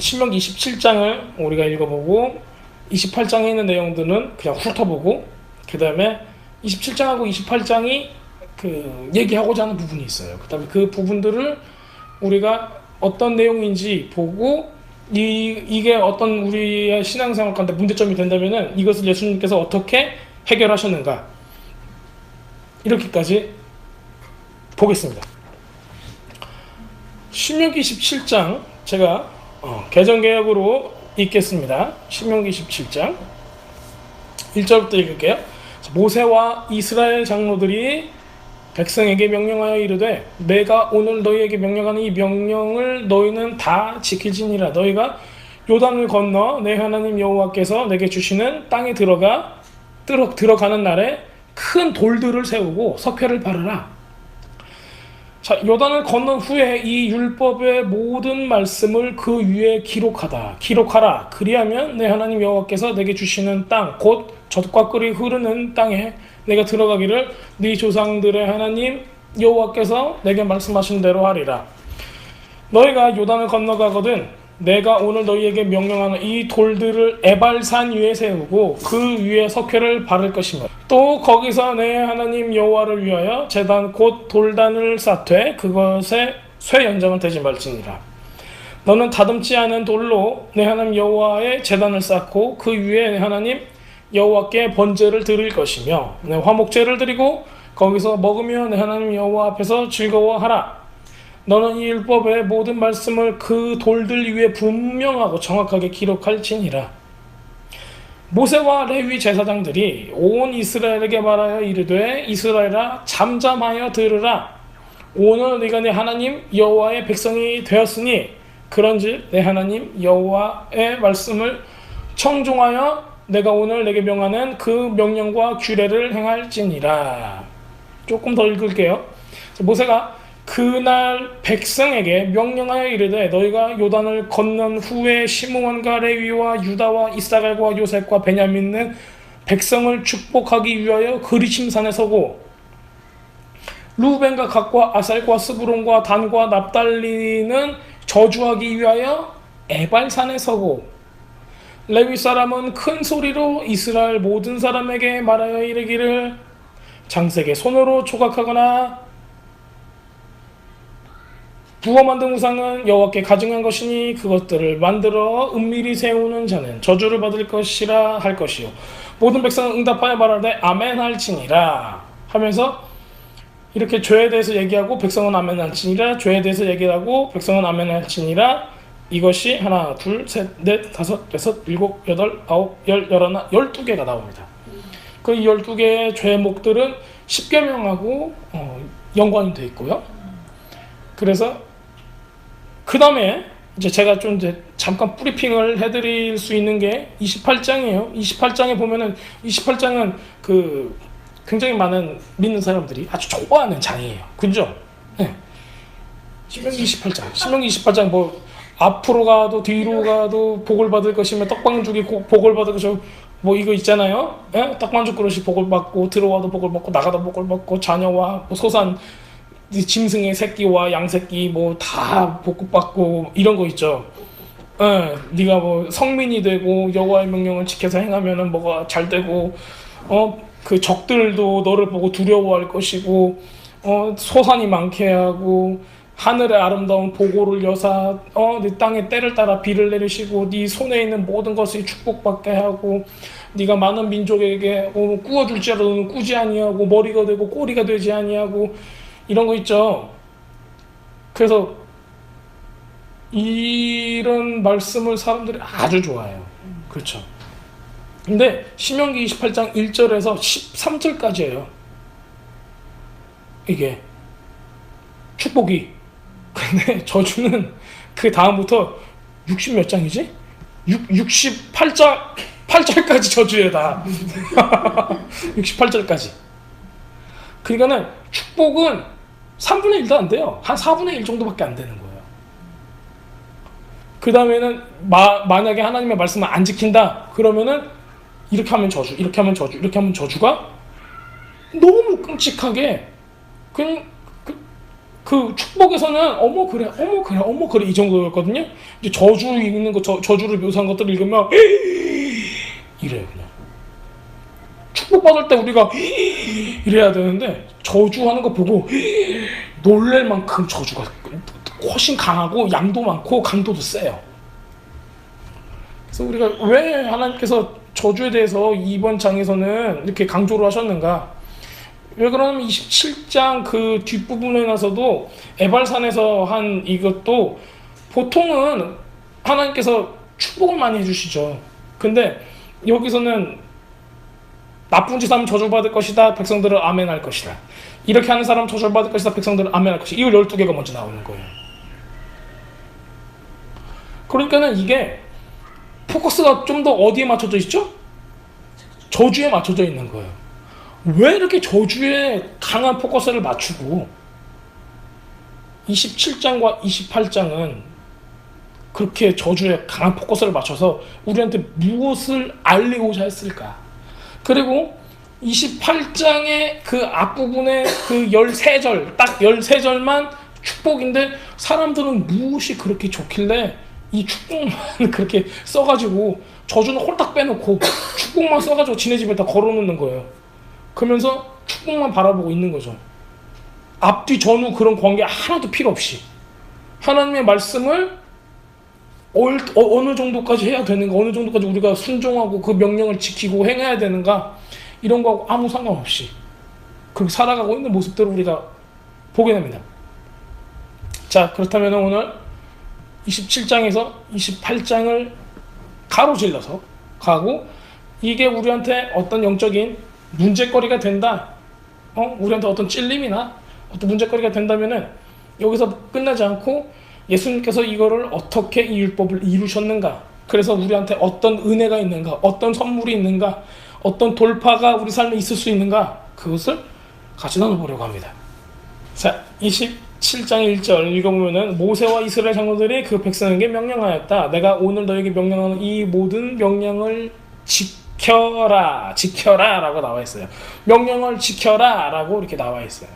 신명기 27장을 우리가 읽어보고 28장에 있는 내용들은 그냥 훑어보고 그 다음에 27장하고 28장이 그 얘기하고자 하는 부분이 있어요. 그 다음에 그 부분들을 우리가 어떤 내용인지 보고 이게 어떤 우리의 신앙생활 가운데 문제점이 된다면은 이것을 예수님께서 어떻게 해결하셨는가 이렇게까지 보겠습니다. 신명기 17장 제가 개정개혁으로 읽겠습니다. 신명기 17장 1절부터 읽을게요. 모세와 이스라엘 장로들이 백성에게 명령하여 이르되 내가 오늘 너희에게 명령하는 이 명령을 너희는 다 지킬지니라. 너희가 요단을 건너 내 하나님 여호와께서 내게 주시는 땅에 들어가는 날에 큰 돌들을 세우고 석회를 바르라. 자, 요단을 건넌 후에 이 율법의 모든 말씀을 그 위에 기록하라. 그리하면 내 하나님 여호와께서 내게 주시는 땅, 곧 젖과 꿀이 흐르는 땅에 내가 들어가기를 네 조상들의 하나님 여호와께서 내게 말씀하신 대로 하리라. 너희가 요단을 건너가거든 내가 오늘 너희에게 명령하는 이 돌들을 에발산 위에 세우고 그 위에 석회를 바를 것이며 또 거기서 내 하나님 여호와를 위하여 제단 곧 돌단을 쌓되 그것에 쇠 연장은 되지 말지니라. 너는 다듬지 않은 돌로 내 하나님 여호와의 제단을 쌓고 그 위에 내 하나님 여호와께 번제를 드릴 것이며 내 화목제를 드리고 거기서 먹으며 내 하나님 여호와 앞에서 즐거워하라. 너는 이 율법의 모든 말씀을 그 돌들 위에 분명하고 정확하게 기록할지니라. 모세와 레위 제사장들이 온 이스라엘에게 말하여 이르되 이스라엘아 잠잠하여 들으라. 오늘 네가 내 하나님 여호와의 백성이 되었으니 그런즉 내 하나님 여호와의 말씀을 청종하여 내가 오늘 내게 명하는 그 명령과 규례를 행할지니라. 조금 더 읽을게요. 모세가 그날 백성에게 명령하여 이르되 너희가 요단을 건넌 후에 시므온과 레위와 유다와 이사갈과 요셉과 베냐민은 백성을 축복하기 위하여 그리심산에 서고 루벤과 갓과 아살과 스브론과 단과 납달리는 저주하기 위하여 에발산에 서고 레위 사람은 큰 소리로 이스라엘 모든 사람에게 말하여 이르기를 장색의 손으로 조각하거나 부어 만든 우상은 여호와께 가증한 것이니 그것들을 만들어 은밀히 세우는 자는 저주를 받을 것이라 할 것이요 모든 백성은 응답하여 말하되 아멘 할지니라 하면서 이렇게 죄에 대해서 얘기하고 백성은 아멘 할지니라 죄에 대해서 얘기하고 백성은 아멘 할지니라 이것이 하나 둘 셋 넷 다섯 여섯 일곱 여덟 아홉 열 열하나 12개가 나옵니다. 그 12개의 죄목들은 10계명하고 연관이 되어 있고요. 그래서 그 다음에 이제 제가 좀 이제 잠깐 브리핑을 해드릴 수 있는 게 28장이에요. 28장에 보면은 28장은 그 굉장히 많은 믿는 사람들이 아주 좋아하는 장이에요. 그죠? 네. 신명기 28장. 신명기 28장 뭐 앞으로 가도 뒤로 가도 복을 받을 것이며 떡방죽이 복을 받을 것이며 뭐 이거 있잖아요. 예? 떡방죽 그릇이 복을 받고 들어와도 복을 받고 나가도 복을 받고 자녀와 뭐 소산 짐승의 새끼와 양새끼 뭐 다 복받고 이런 거 있죠. 네가 뭐 성민이 되고 여호와의 명령을 지켜서 행하면은 뭐가 잘 되고 그 적들도 너를 보고 두려워할 것이고 소산이 많게 하고 하늘의 아름다운 보고를 여사 네 땅에 때를 따라 비를 내리시고 네 손에 있는 모든 것이 축복받게 하고 네가 많은 민족에게 꾸어줄지라도 너는 꾸지 아니하고 머리가 되고 꼬리가 되지 아니하고 이런 거 있죠. 그래서 이런 말씀을 사람들이 아주 좋아해요. 그렇죠. 근데 신명기 28장 1절에서 13절까지예요. 이게 축복이. 근데 저주는 그 다음부터 60 몇 장이지? 68절까지 저주예요 다. 68절까지. 그러니까는 축복은 3분의 1도 안 돼요. 한 4분의 1 정도밖에 안 되는 거예요. 그 다음에는 만약에 하나님의 말씀을 안 지킨다 그러면은 이렇게 하면 저주, 이렇게 하면 저주, 이렇게 하면 저주가 너무 끔찍하게 그냥 그 축복에서는 어머 그래 어머 그래 어머 그래 이 정도였거든요. 이제 저주 읽는 거 저주를 묘사한 것들을 읽으면 이래요. 그냥 축복받을 때 우리가 이래야 되는데 저주하는 거 보고 놀랄 만큼 저주가 훨씬 강하고 양도 많고 강도도 세요. 그래서 우리가 왜 하나님께서 저주에 대해서 이번 장에서는 이렇게 강조를 하셨는가? 왜 그러냐면 27장 그 뒷부분에 나서도 에발산에서 한 이것도 보통은 하나님께서 축복을 많이 해주시죠. 근데 여기서는 나쁜 짓 하면 저주받을 것이다. 백성들은 아멘 할 것이다. 이렇게 하는 사람 저주받을 것이다. 백성들은 아멘 할 것이다. 이 12개가 먼저 나오는 거예요. 그러니까는 이게 포커스가 좀 더 어디에 맞춰져 있죠? 저주에 맞춰져 있는 거예요. 왜 이렇게 저주에 강한 포커스를 맞추고 27장과 28장은 그렇게 저주에 강한 포커스를 맞춰서 우리한테 무엇을 알리고자 했을까? 그리고 28장의 그 앞부분에 그 13절, 딱 13절만 축복인데 사람들은 무엇이 그렇게 좋길래 이 축복만 그렇게 써가지고 저주는 홀딱 빼놓고 축복만 써가지고 지네 집에 다 걸어놓는 거예요. 그러면서 축복만 바라보고 있는 거죠. 앞뒤 전후 그런 관계 하나도 필요 없이 하나님의 말씀을 어느 정도까지 해야 되는가, 어느 정도까지 우리가 순종하고 그 명령을 지키고 행해야 되는가, 이런 거하고 아무 상관없이 그렇게 살아가고 있는 모습들을 우리가 보게 됩니다. 자, 그렇다면 오늘 27장에서 28장을 가로질러서 가고 이게 우리한테 어떤 영적인 문제거리가 된다, 우리한테 어떤 찔림이나 어떤 문제거리가 된다면은 여기서 끝나지 않고 예수님께서 이거를 어떻게 이 율법을 이루셨는가, 그래서 우리한테 어떤 은혜가 있는가, 어떤 선물이 있는가, 어떤 돌파가 우리 삶에 있을 수 있는가, 그것을 같이 나눠보려고 합니다. 자, 27장 1절 읽어보면은 모세와 이스라엘 장로들이 그 백성에게 명령하였다. 내가 오늘 너에게 명령하는 이 모든 명령을 지켜라 라고 나와 있어요. 명령을 지켜라 라고 이렇게 나와 있어요.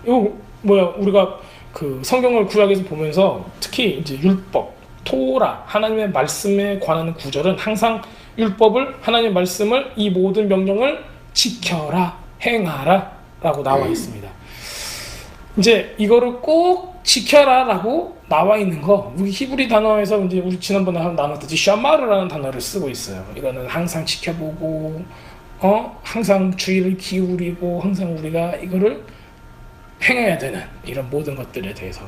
이거 우리가 그 성경을 구약에서 보면서 특히 이제 율법, 토라, 하나님의 말씀에 관한 구절은 항상 율법을, 하나님의 말씀을, 이 모든 명령을 지켜라, 행하라 라고 나와 있습니다. 이제 이거를 꼭 지켜라 라고 나와 있는 거, 우리 히브리 단어에서 이제 우리 지난번에 나눴듯이 샤마르라는 단어를 쓰고 있어요. 이거는 항상 지켜보고, 항상 주의를 기울이고, 항상 우리가 이거를 행해야 되는 이런 모든 것들에 대해서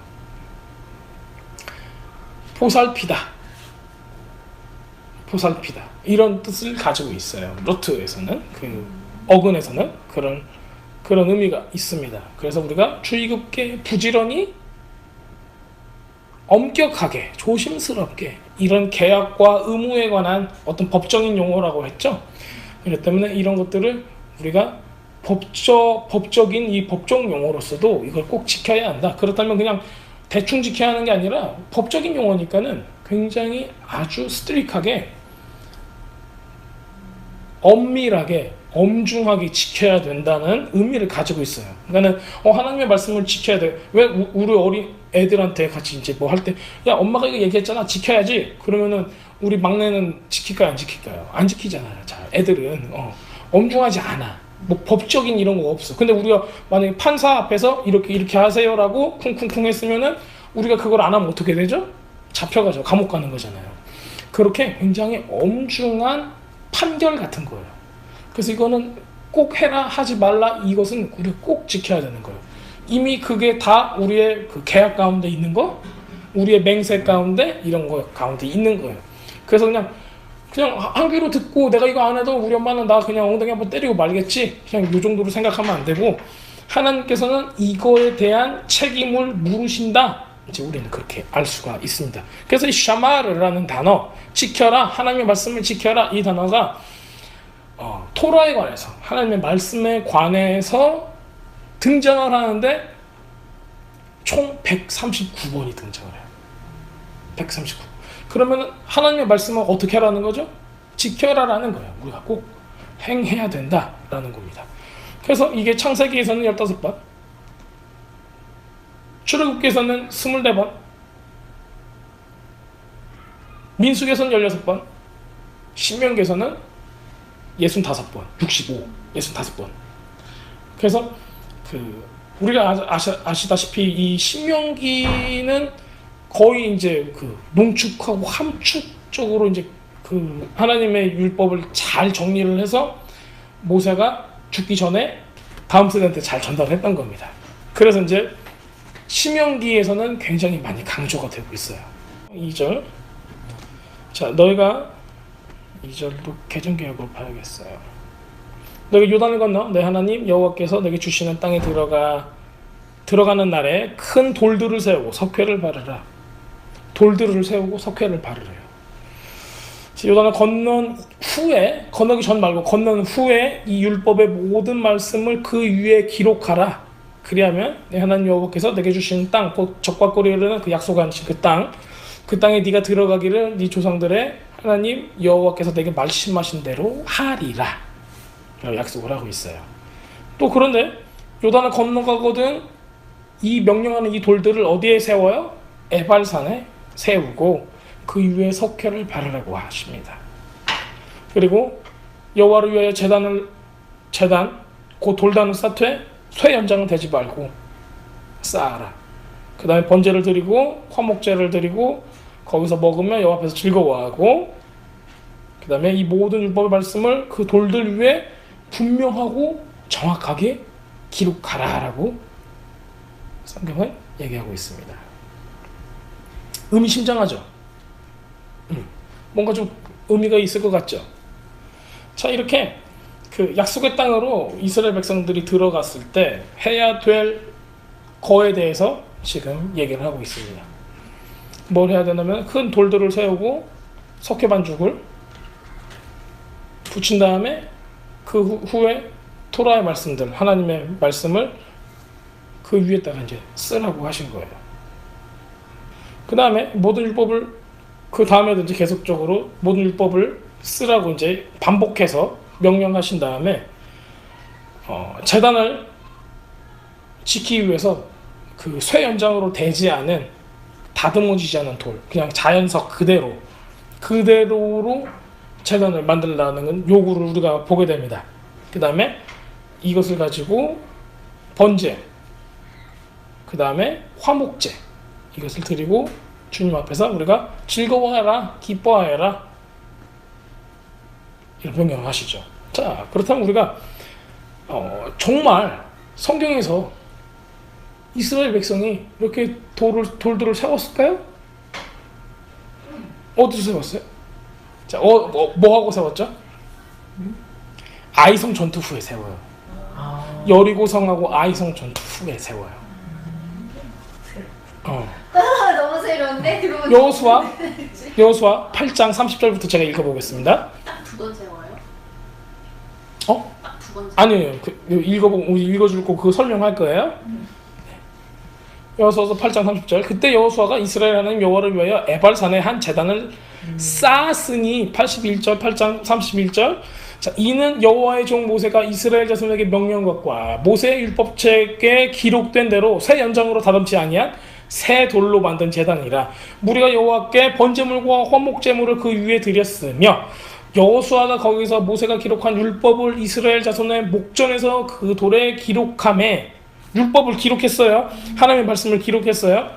보살피다 이런 뜻을 가지고 있어요. 로트에서는, 그 어근에서는 그런 의미가 있습니다. 그래서 우리가 주의 깊게 부지런히 엄격하게 조심스럽게 이런 계약과 의무에 관한 어떤 법적인 용어라고 했죠. 그렇기 때문에 이런 것들을 우리가 법적인 이 법적 용어로서도 이걸 꼭 지켜야 한다. 그렇다면 그냥 대충 지켜야 하는 게 아니라 법적인 용어니까는 굉장히 아주 스트릭하게, 엄밀하게, 엄중하게 지켜야 된다는 의미를 가지고 있어요. 그러니까는 하나님의 말씀을 지켜야 돼. 왜 우리 어린 애들한테 같이 이제 뭐 할 때, 야 엄마가 이거 얘기했잖아, 지켜야지. 그러면은 우리 막내는 지킬까요, 안 지킬까요? 안 지키잖아요. 자, 애들은 엄중하지 않아. 뭐 법적인 이런 거 없어. 근데 우리가 만약에 판사 앞에서 이렇게 하세요라고 쿵쿵쿵 했으면은 우리가 그걸 안 하면 어떻게 되죠? 잡혀가죠. 감옥 가는 거잖아요. 그렇게 굉장히 엄중한 판결 같은 거예요. 그래서 이거는 꼭 해라, 하지 말라, 이것은 우리가 꼭 지켜야 되는 거예요. 이미 그게 다 우리의 그 계약 가운데 있는 거, 우리의 맹세 가운데 이런 거 가운데 있는 거예요. 그래서 그냥 한 귀로 듣고 내가 이거 안 해도 우리 엄마는 나 그냥 엉덩이 한번 때리고 말겠지, 그냥 이 정도로 생각하면 안 되고, 하나님께서는 이거에 대한 책임을 물으신다, 이제 우리는 그렇게 알 수가 있습니다. 그래서 이 샤마르라는 단어, 지켜라, 하나님의 말씀을 지켜라, 이 단어가 토라에 관해서, 하나님의 말씀에 관해서 등장을 하는데 총 139번이 등장을 해요. 139번. 그러면 하나님의 말씀을 어떻게 하라는 거죠? 지켜라라는 거예요. 우리가 꼭 행해야 된다라는 겁니다. 그래서 이게 창세기에서는 15번, 출애굽기에서는 24번, 민수기에서는 16번, 신명기에서는 65번, 65번. 그래서 우리가 아시다시피 이 신명기는 거의 이제 농축하고 함축적으로 이제 하나님의 율법을 잘 정리를 해서 모세가 죽기 전에 다음 세대한테 잘 전달했던 겁니다. 그래서 이제 신명기에서는 굉장히 많이 강조가 되고 있어요. 2절. 자, 너희가 2절도 개정개혁으로 봐야겠어요. 너희가 요단을 건너 내 하나님 여호와께서 너에게 주시는 땅에 들어가는 날에 큰 돌들을 세우고 석회를 바르라. 돌들을 세우고 석회를 바르래요. 요단을 건너기 전 말고 건넌 후에 이 율법의 모든 말씀을 그 위에 기록하라. 그리하면 내 하나님 여호와께서 내게 주신 땅, 곧 적과 꿀이 흐르는 그 약속하신 그 땅에 네가 들어가기를 네 조상들의 하나님 여호와께서 내게 말씀하신 대로 하리라. 약속을 하고 있어요. 또 그런데 요단을 건너가거든 이 명령하는 이 돌들을 어디에 세워요? 에발산에 세우고 그 위에 석회를 바르라고 하십니다. 그리고 여호와를 위하여 제단 곧 돌단을 쌓되 쇠 연장은 되지 말고 쌓아라. 그 다음에 번제를 드리고 화목제를 드리고 거기서 먹으면 여호와 앞에서 즐거워하고, 그 다음에 이 모든 율법의 말씀을 그 돌들 위에 분명하고 정확하게 기록하라라고 성경은 얘기하고 있습니다. 의미심장하죠? 뭔가 좀 의미가 있을 것 같죠? 자, 이렇게 약속의 땅으로 이스라엘 백성들이 들어갔을 때 해야 될 거에 대해서 지금 얘기를 하고 있습니다. 뭘 해야 되냐면 큰 돌들을 세우고 석회 반죽을 붙인 다음에 그 후에 토라의 말씀들, 하나님의 말씀을 그 위에다가 이제 쓰라고 하신 거예요. 그 다음에 모든 율법을 그 다음에도 이제 계속적으로 모든 율법을 쓰라고 이제 반복해서 명령하신 다음에 제단을 지키기 위해서 그 쇠 연장으로 되지 않은 다듬어지지 않은 돌, 그냥 자연석 그대로로 제단을 만들라는 요구를 우리가 보게 됩니다. 그 다음에 이것을 가지고 번제, 그 다음에 화목제 이것을 드리고 주님 앞에서 우리가 즐거워하라, 기뻐하여라 이런 명령을 하시죠. 자, 그렇다면 우리가 정말 성경에서 이스라엘 백성이 이렇게 돌들을 세웠을까요? 어디서 세웠어요? 자, 뭐 하고 세웠죠? 아이성 전투 후에 세워요. 여리고성하고 아이성 전투 후에 세워요. 너무 새로운데? 들어보니 여호수아 8장 30절부터 제가 읽어보겠습니다. 딱 두 번 세워요? 딱 두 번 세워요? 아니에요. 읽어줄 거 그거 설명할 거예요. 여호수아서 8장 30절. 그때 여호수아가 이스라엘 하나님 여호와를 위하여 에발산에 한 제단을 쌓았으니 81절 8장 31절. 자, 이는 여호와의 종 모세가 이스라엘 자손에게 명령한 것과 모세의 율법책에 기록된 대로 새 연장으로 다듬지 아니한 새 돌로 만든 제단이라. 무리가 여호와께 번제물과 화목제물을 그 위에 드렸으며 여호수아가 거기서 모세가 기록한 율법을 이스라엘 자손의 목전에서 그 돌에 기록함에 율법을 기록했어요. 하나님의 말씀을 기록했어요.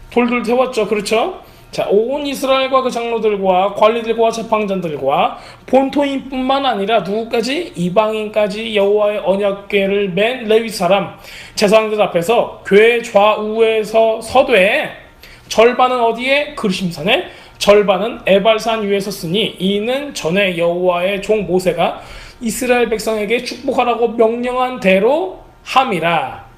돌들 세웠죠. 그렇죠? 자, 온 이스라엘과 그 장로들과 관리들과 재판장들과 본토인뿐만 아니라 누구까지? 이방인까지 여호와의 언약궤를 맨 레위 사람 제사장들 앞에서 궤 좌우에서 서되 절반은 어디에? 그르심산에, 절반은 에발산 위에서 쓰니 이는 전에 여호와의 종 모세가 이스라엘 백성에게 축복하라고 명령한 대로 함이라.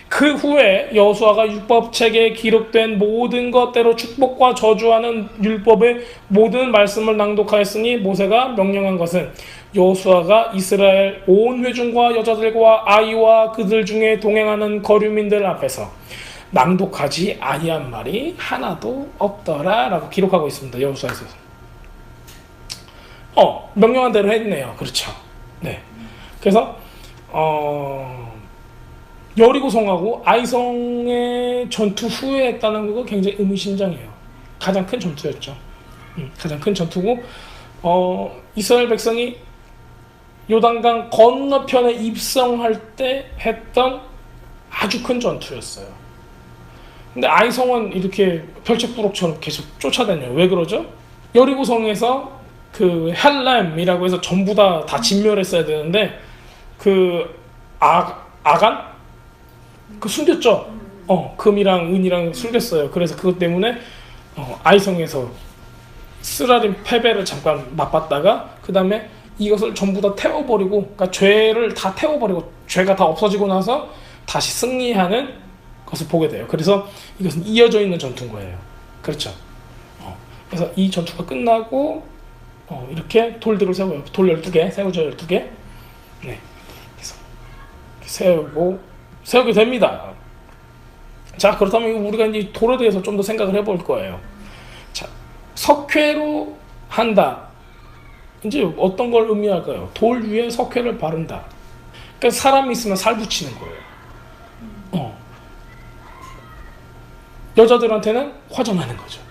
그 후에 여호수아가 율법책에 기록된 모든 것대로 축복과 저주하는 율법의 모든 말씀을 낭독하였으니 모세가 명령한 것은 여호수아가 이스라엘 온 회중과 여자들과 아이와 그들 중에 동행하는 거류민들 앞에서 낭독하지 아니한 말이 하나도 없더라 라고 기록하고 있습니다. 여호수아에서. 명령한 대로 했네요. 그렇죠. 네. 그래서 여리고성하고 아이성의 전투 후에 했다는 거 굉장히 의미심장해요. 가장 큰 전투였죠. 가장 큰 전투고 이스라엘 백성이 요단강 건너편에 입성할 때 했던 아주 큰 전투였어요. 근데 아이성은 이렇게 별책부록처럼 계속 쫓아다녀요. 왜 그러죠? 여리고성에서 그 헬람이라고 해서 전부 다 진멸했어야 되는데 그 아간? 그 숨겼죠. 금이랑 은이랑 숨겼어요. 그래서 그것 때문에 아이성에서 스라림 패배를 잠깐 맛봤다가 그 다음에 이것을 전부 다 태워버리고, 그러니까 죄를 다 태워버리고 죄가 다 없어지고 나서 다시 승리하는 것을 보게 돼요. 그래서 이것은 이어져 있는 전투인 거예요. 그렇죠. 그래서 이 전투가 끝나고 이렇게 돌들을 세워요. 돌 12개, 세우죠. 12개. 네. 그래서 세우게 됩니다. 자, 그렇다면 우리가 이제 돌에 대해서 좀 더 생각을 해볼 거예요. 자, 석회로 한다. 이제 어떤 걸 의미할까요? 돌 위에 석회를 바른다. 그러니까 사람이 있으면 살 붙이는 거예요. 여자들한테는 화장하는 거죠.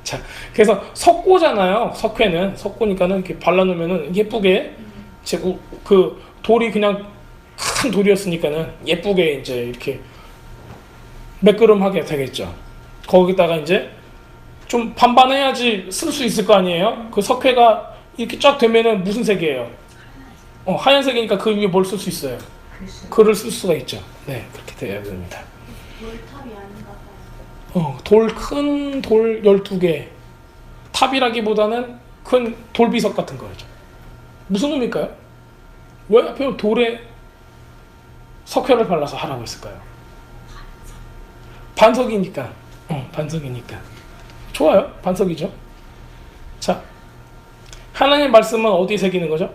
자, 그래서 석고잖아요. 석고니까는 이렇게 발라놓으면은 예쁘게, 그 돌이 그냥 큰 돌이었으니까는 예쁘게 이제 이렇게 매끄럼하게 되겠죠. 거기다가 이제 좀 반반해야지 쓸 수 있을 거 아니에요. 그 석회가 이렇게 쫙 되면은 무슨 색이에요? 하얀색이니까 그 위에 뭘 쓸 수 있어요? 글을 쓸 수가 있죠. 네, 그렇게 돼야 됩니다. 돌탑이 아닌가 봐요. 큰 돌 12개. 탑이라기보다는 큰 돌비석 같은 거죠. 무슨 의미일까요? 왜 하필 돌에 석회를 발라서 하라고 했을까요? 반석이니까. 반석이니까. 좋아요. 반석이죠. 자, 하나님의 말씀은 어디에 새기는 거죠?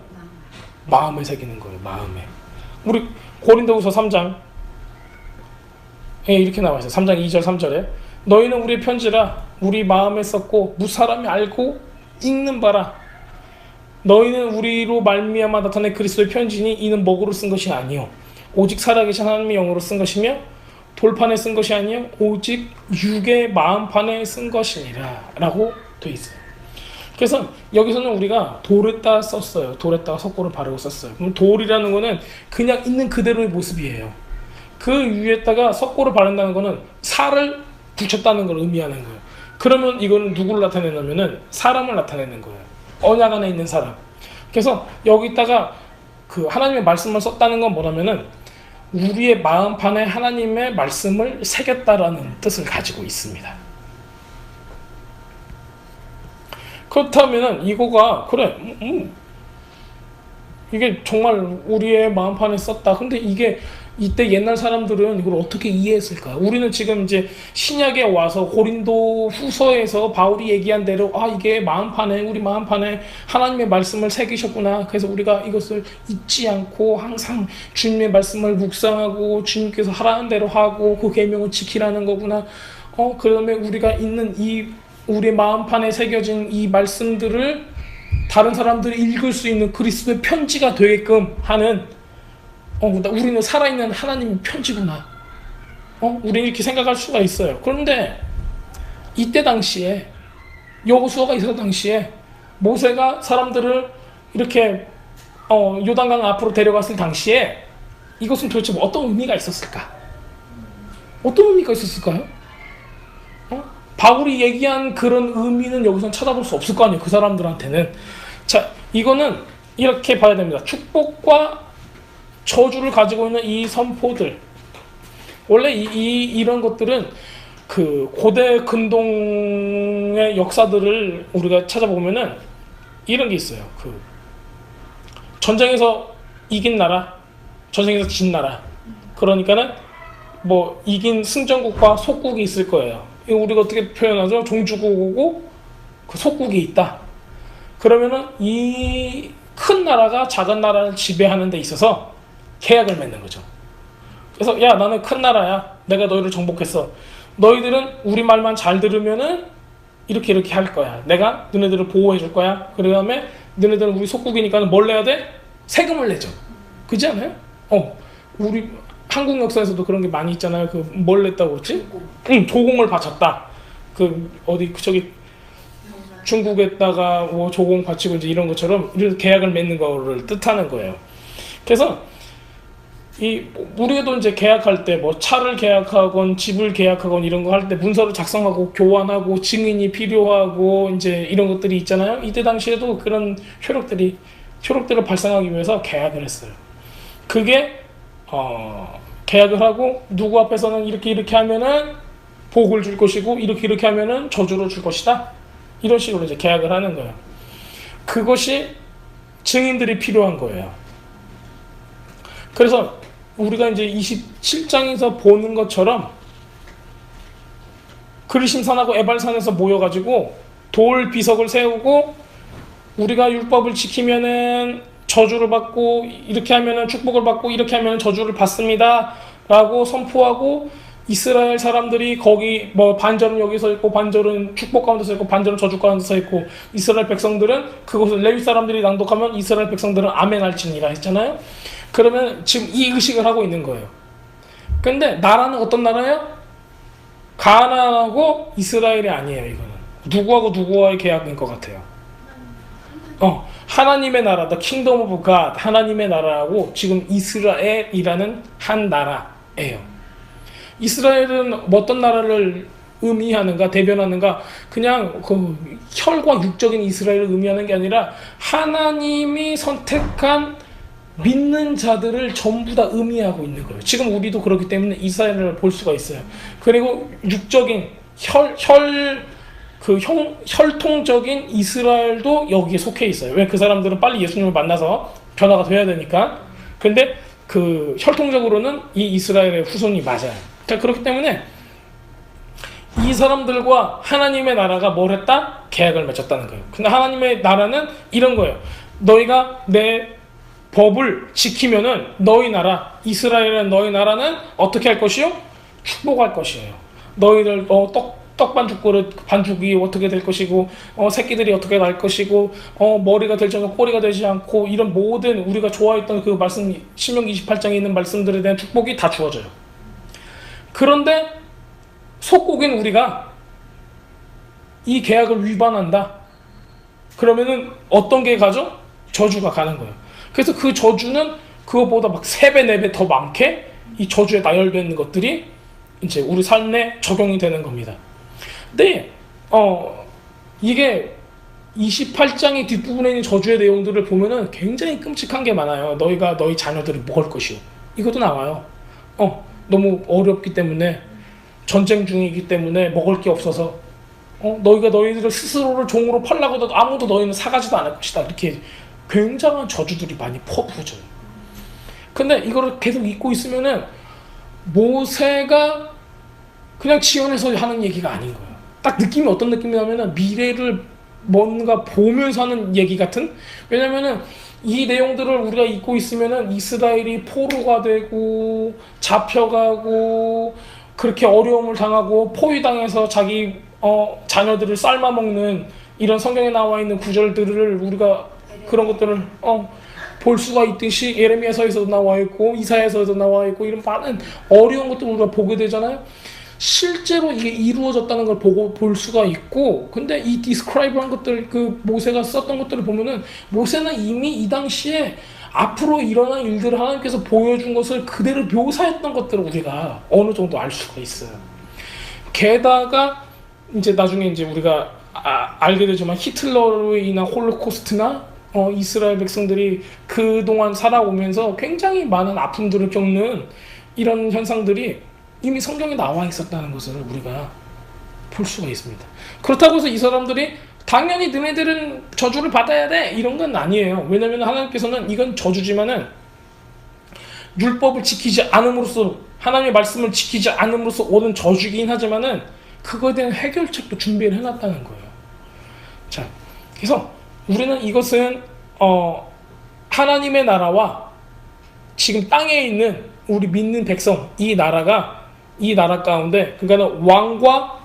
마음에 새기는 거예요. 마음에. 우리 고린도후서 3장 이렇게 나와 있어요. 3장 2절 3절에 너희는 우리의 편지라 우리 마음에 썼고 무사람이 알고 읽는 바라. 너희는 우리로 말미암아 나타낸 그리스도의 편지니 이는 먹으로 쓴 것이 아니요 오직 살아계신 하나님의 영으로 쓴 것이며 돌판에 쓴 것이 아니요 오직 육의 마음판에 쓴 것이니라 라고 돼 있어요. 그래서 여기서는 우리가 돌에다 썼어요. 돌에다가 석고를 바르고 썼어요. 그럼 돌이라는 거는 그냥 있는 그대로의 모습이에요. 그 위에다가 석고를 바른다는 거는 살을 붙였다는 걸 의미하는 거예요. 그러면 이거는 누구를 나타내냐면은 사람을 나타내는 거예요. 언약 안에 있는 사람. 그래서 여기다가 그 하나님의 말씀을 썼다는 건 뭐냐면은 우리의 마음판에 하나님의 말씀을 새겼다라는 뜻을 가지고 있습니다. 그렇다면은 이거가 그래 이게 정말 우리의 마음판에 썼다. 근데 이게 이때 옛날 사람들은 이걸 어떻게 이해했을까? 우리는 지금 이제 신약에 와서 고린도 후서에서 바울이 얘기한 대로 이게 마음판에 우리 마음판에 하나님의 말씀을 새기셨구나. 그래서 우리가 이것을 잊지 않고 항상 주님의 말씀을 묵상하고 주님께서 하라는 대로 하고 그 계명을 지키라는 거구나. 그다음에 우리가 있는 이 우리 마음판에 새겨진 이 말씀들을 다른 사람들이 읽을 수 있는 그리스도의 편지가 되게끔 하는 우리는 살아있는 하나님의 편지구나. 우리는 이렇게 생각할 수가 있어요. 그런데 이때 당시에 여호수아가 있었던 당시에 모세가 사람들을 이렇게 요단강 앞으로 데려갔을 당시에 이것은 도대체 어떤 의미가 있었을까? 어떤 의미가 있었을까요? 바울이 얘기한 그런 의미는 여기서 찾아볼 수 없을 거 아니에요. 그 사람들한테는. 자, 이거는 이렇게 봐야 됩니다. 축복과 저주를 가지고 있는 이 선포들. 원래 이런 것들은 그 고대 근동의 역사들을 우리가 찾아보면은 이런 게 있어요. 그 전쟁에서 이긴 나라, 전쟁에서 진 나라. 그러니까는 뭐 이긴 승전국과 속국이 있을 거예요. 이거 우리가 어떻게 표현하죠? 종주국이고 그 속국이 있다. 그러면은 이 큰 나라가 작은 나라를 지배하는 데 있어서 계약을 맺는 거죠. 그래서 야, 나는 큰 나라야. 내가 너희를 정복했어. 너희들은 우리 말만 잘 들으면은 이렇게 할 거야. 내가 너네들을 보호해 줄 거야. 그 다음에 너네들은 우리 속국이니까 뭘 내야 돼? 세금을 내죠. 그렇지 않아요? 우리 한국 역사에서도 그런 게 많이 있잖아요. 그 뭘 냈다고 그랬지? 응, 조공을 바쳤다. 그 어디 저기 중국에다가 뭐 조공 바치고 이제 이런 것처럼 이런 계약을 맺는 거를 뜻하는 거예요. 그래서 우리도 이제 계약할 때 뭐 차를 계약하건 집을 계약하건 이런 거 할 때 문서를 작성하고 교환하고 증인이 필요하고 이제 이런 것들이 있잖아요. 이때 당시에도 그런 효력들을 발생하기 위해서 계약을 했어요. 그게 계약을 하고 누구 앞에서는 이렇게 하면은 복을 줄 것이고 이렇게 하면은 저주를 줄 것이다. 이런 식으로 이제 계약을 하는 거예요. 그것이 증인들이 필요한 거예요. 그래서 우리가 이제 27장에서 보는 것처럼 그리심산하고 에발산에서 모여가지고 돌 비석을 세우고 우리가 율법을 지키면은 저주를 받고 이렇게 하면은 축복을 받고 이렇게 하면은 저주를 받습니다 라고 선포하고 이스라엘 사람들이 거기 뭐 반절은 여기 서 있고 반절은 축복 가운데 서 있고 반절은 저주 가운데 서 있고 이스라엘 백성들은 그것을 레위 사람들이 낭독하면 이스라엘 백성들은 아멘 할지니라 했잖아요. 그러면 지금 이 의식을 하고 있는 거예요. 근데 나라는 어떤 나라예요? 가나안하고 이스라엘이 아니에요. 이거는 누구하고 누구와의 계약인 것 같아요. 하나님의 나라, The Kingdom of God, 하나님의 나라하고 지금 이스라엘이라는 한 나라예요. 이스라엘은 어떤 나라를 의미하는가, 대변하는가? 그냥 그 혈과 육적인 이스라엘을 의미하는 게 아니라 하나님이 선택한 믿는 자들을 전부 다 의미하고 있는 거예요. 지금 우리도 그렇기 때문에 이스라엘을 볼 수가 있어요. 그리고 육적인 혈통적인 이스라엘도 여기에 속해 있어요. 왜? 그 사람들은 빨리 예수님을 만나서 변화가 돼야 되니까. 근데 그 혈통적으로는 이 이스라엘의 후손이 맞아요. 자, 그렇기 때문에 이 사람들과 하나님의 나라가 뭘 했다? 계약을 맺었다는 거예요. 근데 하나님의 나라는 이런 거예요. 너희가 내 법을 지키면은 너희 나라, 이스라엘은 너희 나라는 어떻게 할 것이요? 축복할 것이에요. 너희들 떡 반죽 그릇 반죽이 어떻게 될 것이고 새끼들이 어떻게 날 것이고 머리가 되지 않고 꼬리가 되지 않고 이런 모든 우리가 좋아했던 그 말씀 신명기 28장에 있는 말씀들에 대한 축복이 다 주어져요. 그런데 속국인 우리가 이 계약을 위반한다. 그러면은 어떤 게 가죠? 저주가 가는 거예요. 그래서 그 저주는 그것보다 막 3배, 4배 더 많게 이 저주에 나열되는 것들이 이제 우리 삶에 적용이 되는 겁니다. 근데 이게 28장의 뒷부분에 있는 저주의 내용들을 보면은 굉장히 끔찍한 게 많아요. 너희가 너희 자녀들을 먹을 것이요. 이것도 나와요. 너무 어렵기 때문에 전쟁 중이기 때문에 먹을 게 없어서 너희가 너희들을 스스로를 종으로 팔라고 해도 아무도 너희는 사가지도 않을 것이다. 이렇게 굉장한 저주들이 많이 퍼부어져요. 근데 이거를 계속 잊고 있으면은 모세가 그냥 지연해서 하는 얘기가 아닌 거예요. 딱 느낌이 어떤 느낌이냐면은 미래를 뭔가 보면서 하는 얘기 같은? 왜냐면은 이 내용들을 우리가 잊고 있으면은 이스라엘이 포로가 되고 잡혀가고 그렇게 어려움을 당하고 포위당해서 자기 자녀들을 삶아먹는 이런 성경에 나와 있는 구절들을 우리가 그런 것들을 볼 수가 있듯이 예레미야서에서도 나와 있고 이사야서에도 나와 있고 이런 많은 어려운 것들을 우리가 보게 되잖아요. 실제로 이게 이루어졌다는 걸 볼 수가 있고, 근데 이 디스크라이브한 것들, 그 모세가 썼던 것들을 보면은 모세는 이미 이 당시에 앞으로 일어날 일들을 하나님께서 보여준 것을 그대로 묘사했던 것들을 우리가 어느 정도 알 수가 있어요. 게다가 이제 나중에 이제 우리가 알게 되지만 히틀러로 인한 홀로코스트나 이스라엘 백성들이 그동안 살아오면서 굉장히 많은 아픔들을 겪는 이런 현상들이 이미 성경에 나와 있었다는 것을 우리가 볼 수가 있습니다. 그렇다고 해서 이 사람들이 당연히 너네들은 저주를 받아야 돼 이런 건 아니에요. 왜냐하면 하나님께서는 이건 저주지만은 율법을 지키지 않음으로써 하나님의 말씀을 지키지 않음으로써 오는 저주이긴 하지만은 그거에 대한 해결책도 준비를 해놨다는 거예요. 자, 그래서 우리는 이것은 하나님의 나라와 지금 땅에 있는 우리 믿는 백성 이 나라 가운데 그러니까 왕과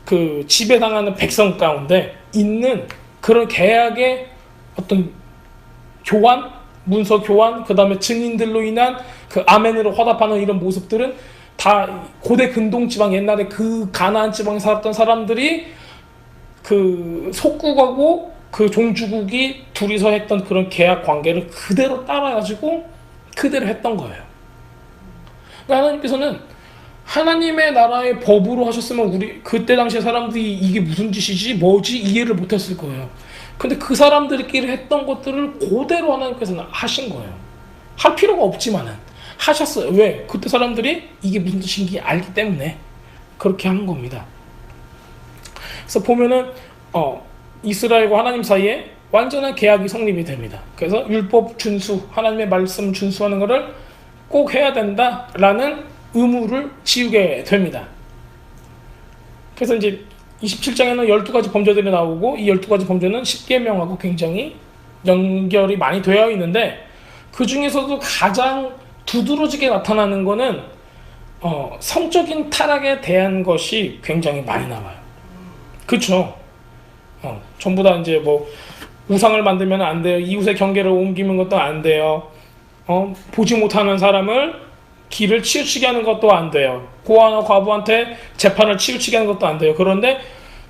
그 지배당하는 백성 가운데 있는 그런 계약의 어떤 교환 문서 교환, 그 다음에 증인들로 인한 그 아멘으로 화답하는 이런 모습들은 다 고대 근동 지방, 옛날에 그 가나안 지방에 살았던 사람들이 그 속국하고 그 종주국이 둘이서 했던 그런 계약 관계를 그대로 따라가지고 그대로 했던 거예요. 그러니까 하나님께서는 하나님의 나라의 법으로 하셨으면 우리 그때 당시에 사람들이 이게 무슨 짓이지 뭐지 이해를 못했을 거예요. 근데 그 사람들끼리 했던 것들을 그대로 하나님께서는 하신 거예요. 할 필요가 없지만은 하셨어요. 왜? 그때 사람들이 이게 무슨 뜻인지 알기 때문에 그렇게 한 겁니다. 그래서 보면은 이스라엘과 하나님 사이에 완전한 계약이 성립이 됩니다. 그래서 율법 준수, 하나님의 말씀 준수하는 것을 꼭 해야 된다라는 의무를 지우게 됩니다. 그래서 이제 27장에는 12가지 범죄들이 나오고 이 12가지 범죄는 10계명하고 굉장히 연결이 많이 되어 있는데 그 중에서도 가장 두드러지게 나타나는 거는 성적인 타락에 대한 것이 굉장히 많이 나와요. 그렇죠? 전부 다 이제 뭐 우상을 만들면 안 돼요. 이웃의 경계를 옮기는 것도 안 돼요. 보지 못하는 사람을 길을 치우치게 하는 것도 안 돼요. 고아나 과부한테 재판을 치우치게 하는 것도 안 돼요. 그런데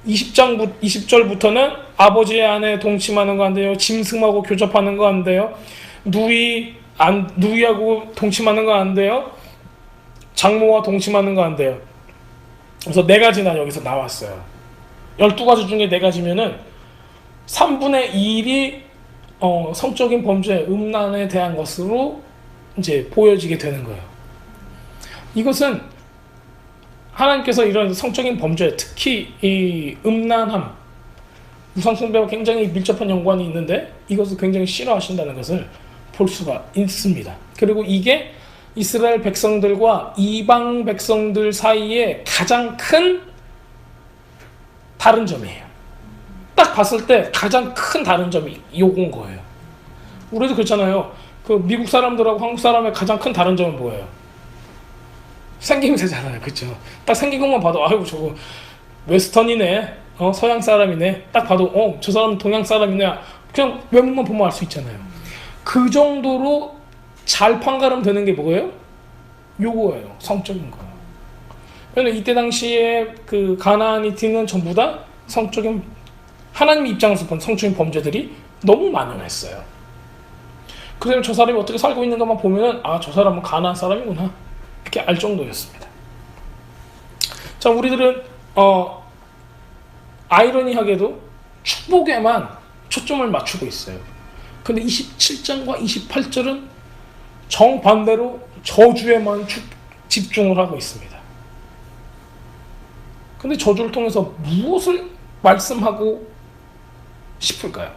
20절부터는 아버지의 아내 동침하는 거 안 돼요. 짐승하고 교접하는 거 안 돼요. 누이하고 동침하는 거 안 돼요. 장모와 동침하는 거 안 돼요. 그래서 4가지나 여기서 나왔어요. 12가지 중에 4가지면은 3분의 1이 성적인 범죄, 음란에 대한 것으로 이제 보여지게 되는 거예요. 이것은 하나님께서 이런 성적인 범죄, 특히 이 음란함, 우상숭배와 굉장히 밀접한 연관이 있는데 이것을 굉장히 싫어하신다는 것을 볼 수가 있습니다. 그리고 이게 이스라엘 백성들과 이방 백성들 사이에 가장 큰 다른 점이에요. 딱 봤을 때 가장 큰 다른 점이 요건 거예요. 우리도 그렇잖아요. 그 미국 사람들하고 한국 사람의 가장 큰 다른 점은 뭐예요? 생김새잖아요. 그렇죠? 딱 생긴 것만 봐도 아이고 저거 웨스턴이네, 서양 사람이네. 딱 봐도 저 사람은 동양 사람이네. 그냥 외모만 보면 알 수 있잖아요. 그 정도로 잘 판가름 되는 게 뭐예요? 요거예요. 성적인 거예요. 왜냐면 이때 당시에 그 가나안이티는 전부 다 성적인, 하나님 입장에서 본 성적인 범죄들이 너무 만연했어요. 그래서 저 사람이 어떻게 살고 있는 것만 보면은 저 사람은 가나안 사람이구나 이렇게 알 정도였습니다. 자, 우리들은 아이러니하게도 축복에만 초점을 맞추고 있어요. 근데 27장과 28절은 정반대로 저주에만 집중을 하고 있습니다. 근데 저주를 통해서 무엇을 말씀하고 싶을까요?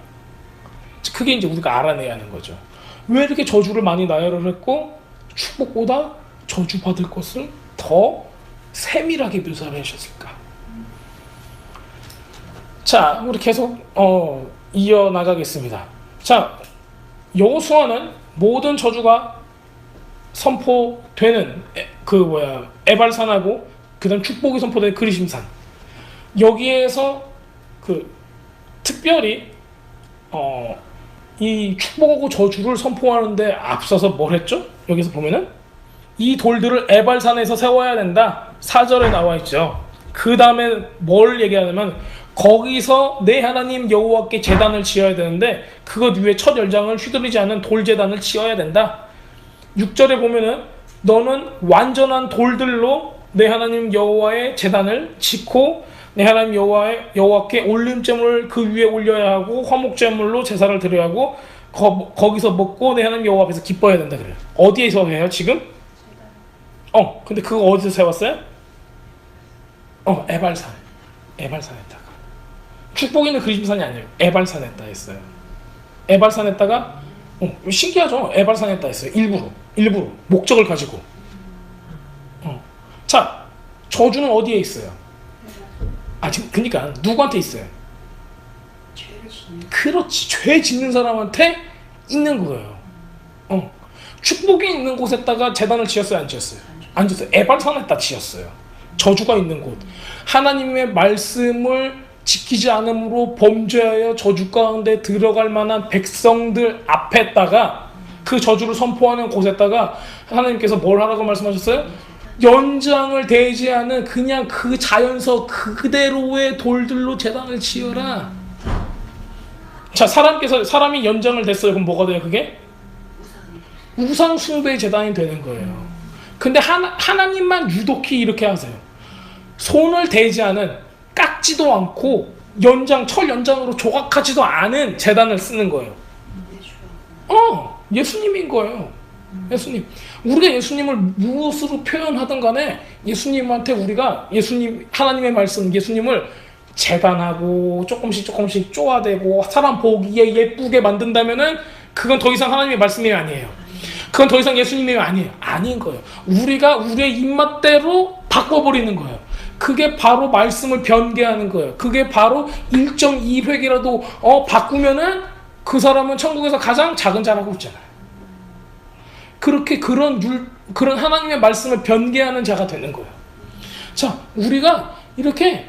그게 이제 우리가 알아내야 하는 거죠. 왜 이렇게 저주를 많이 나열을 했고 축복보다 저주받을 것을 더 세밀하게 묘사를 하셨을까? 자, 우리 계속 이어나가겠습니다. 자, 여호수아는 모든 저주가 선포되는 에발산하고 그 다음 축복이 선포되는 그리심산, 여기에서 특별히 이 축복하고 저주를 선포하는데 앞서서 뭘 했죠? 여기서 보면은 이 돌들을 에발산에서 세워야 된다. 4절에 나와 있죠. 그 다음에 뭘 얘기하냐면 거기서 내 하나님 여호와께 제단을 지어야 되는데 그것 위에 첫 열장을 휘두르지 않은 돌제단을 지어야 된다. 6절에 보면은 너는 완전한 돌들로 내 하나님 여호와의 제단을 짓고 내 하나님 여호와께 올림제물을 그 위에 올려야 하고 화목제물로 제사를 드려야 하고 거기서 먹고 내 하나님 여호와 앞에서 기뻐해야 된다 그래요. 어디에서 해요 지금? 근데 그거 어디서 세웠어요? 에발산에다가. 축복이는 그리심산이 아니에요. 에발산에다 했어요. 에발산에다가 신기하죠? 에발산에다 했어요. 일부러 목적을 가지고. 자, 저주는 어디에 있어요? 지금 그러니까 누구한테 있어요? 그렇지, 죄 짓는 사람한테 있는 거예요. 축복이 있는 곳에다가 제단을 지었어요, 안 지었어요? 안 지었어요. 에발산에다 지었어요. 저주가 있는 곳. 하나님의 말씀을 지키지 않음으로 범죄하여 저주 가운데 들어갈 만한 백성들 앞에다가 그 저주를 선포하는 곳에다가 하나님께서 뭘 하라고 말씀하셨어요? 연장을 대지 않은 그냥 그 자연석 그대로의 돌들로 제단을 지어라. 자, 사람이 연장을 댔어요. 그럼 뭐가 돼요? 그게? 우상 숭배의 제단이 되는 거예요. 근데 하나님만 유독히 이렇게 하세요. 손을 대지 않은, 깎지도 않고 철 연장으로 조각하지도 않은 제단을 쓰는 거예요. 예수님인 거예요. 예수님. 우리가 예수님을 무엇으로 표현하든 간에 예수님한테 우리가 하나님의 말씀, 예수님을 재단하고 조금씩 쪼아대고 사람 보기에 예쁘게 만든다면은 그건 더 이상 하나님의 말씀이 아니에요. 그건 더 이상 예수님이 아니에요. 아닌 거예요. 우리가 우리의 입맛대로 바꿔버리는 거예요. 그게 바로 말씀을 변개하는 거예요. 그게 바로 1.2획이라도 바꾸면은 그 사람은 천국에서 가장 작은 자라고 있잖아요. 그렇게 그런 하나님의 말씀을 변개하는 자가 되는 거예요. 자, 우리가 이렇게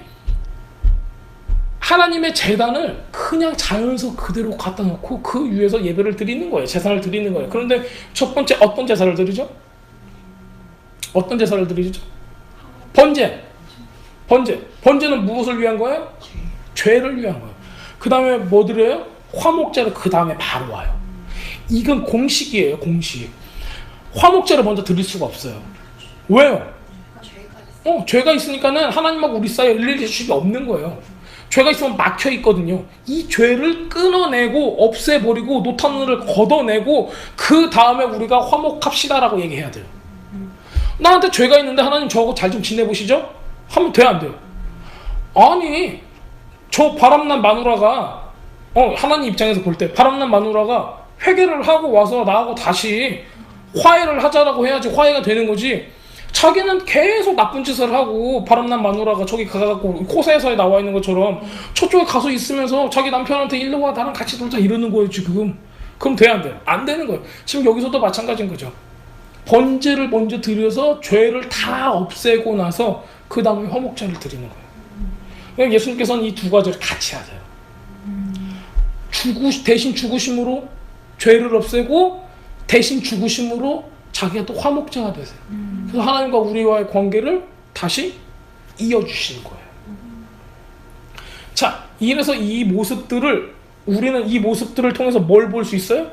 하나님의 제단을 그냥 자연석 그대로 갖다 놓고 그 위에서 예배를 드리는 거예요. 제사를 드리는 거예요. 그런데 첫 번째 어떤 제사를 드리죠? 어떤 제사를 드리죠? 번제는 무엇을 위한 거예요? 죄를 위한 거예요. 그 다음에 뭐 드려요? 화목제를 그 다음에 바로 와요. 이건 공식이에요. 공식. 화목제를 먼저 드릴 수가 없어요. 왜요? 죄가 있으니까는 하나님하고 우리 사이에 릴레이션십이 없는 거예요. 죄가 있으면 막혀 있거든요. 이 죄를 끊어내고 없애버리고 노탄을 걷어내고 그 다음에 우리가 화목합시다라고 얘기해야 돼요. 나한테 죄가 있는데 하나님 저하고 잘 좀 지내보시죠? 하면 돼요, 안 돼요? 아니, 저 바람난 마누라가 하나님 입장에서 볼 때 바람난 마누라가 회개를 하고 와서 나하고 다시 화해를 하자라고 해야지 화해가 되는 거지. 자기는 계속 나쁜 짓을 하고 바람난 마누라가 저기 가갖고 호세서에 나와 있는 것처럼 저쪽에 가서 있으면서 자기 남편한테 일로 와 나랑 같이 놀자 이러는 거예요 지금. 그럼 돼야 안 돼요? 안 되는 거예요. 지금 여기서도 마찬가지인 거죠. 번제를 먼저 드려서 죄를 다 없애고 나서 그 다음에 화목제를 드리는 거예요. 예수님께서는 이 두 가지를 같이 하세요. 대신 죽으심으로 죄를 없애고 대신 죽으심으로 자기가 또 화목제가 되세요. 그래서 하나님과 우리와의 관계를 다시 이어주시는 거예요. 자, 이래서 우리는 이 모습들을 통해서 뭘 볼 수 있어요?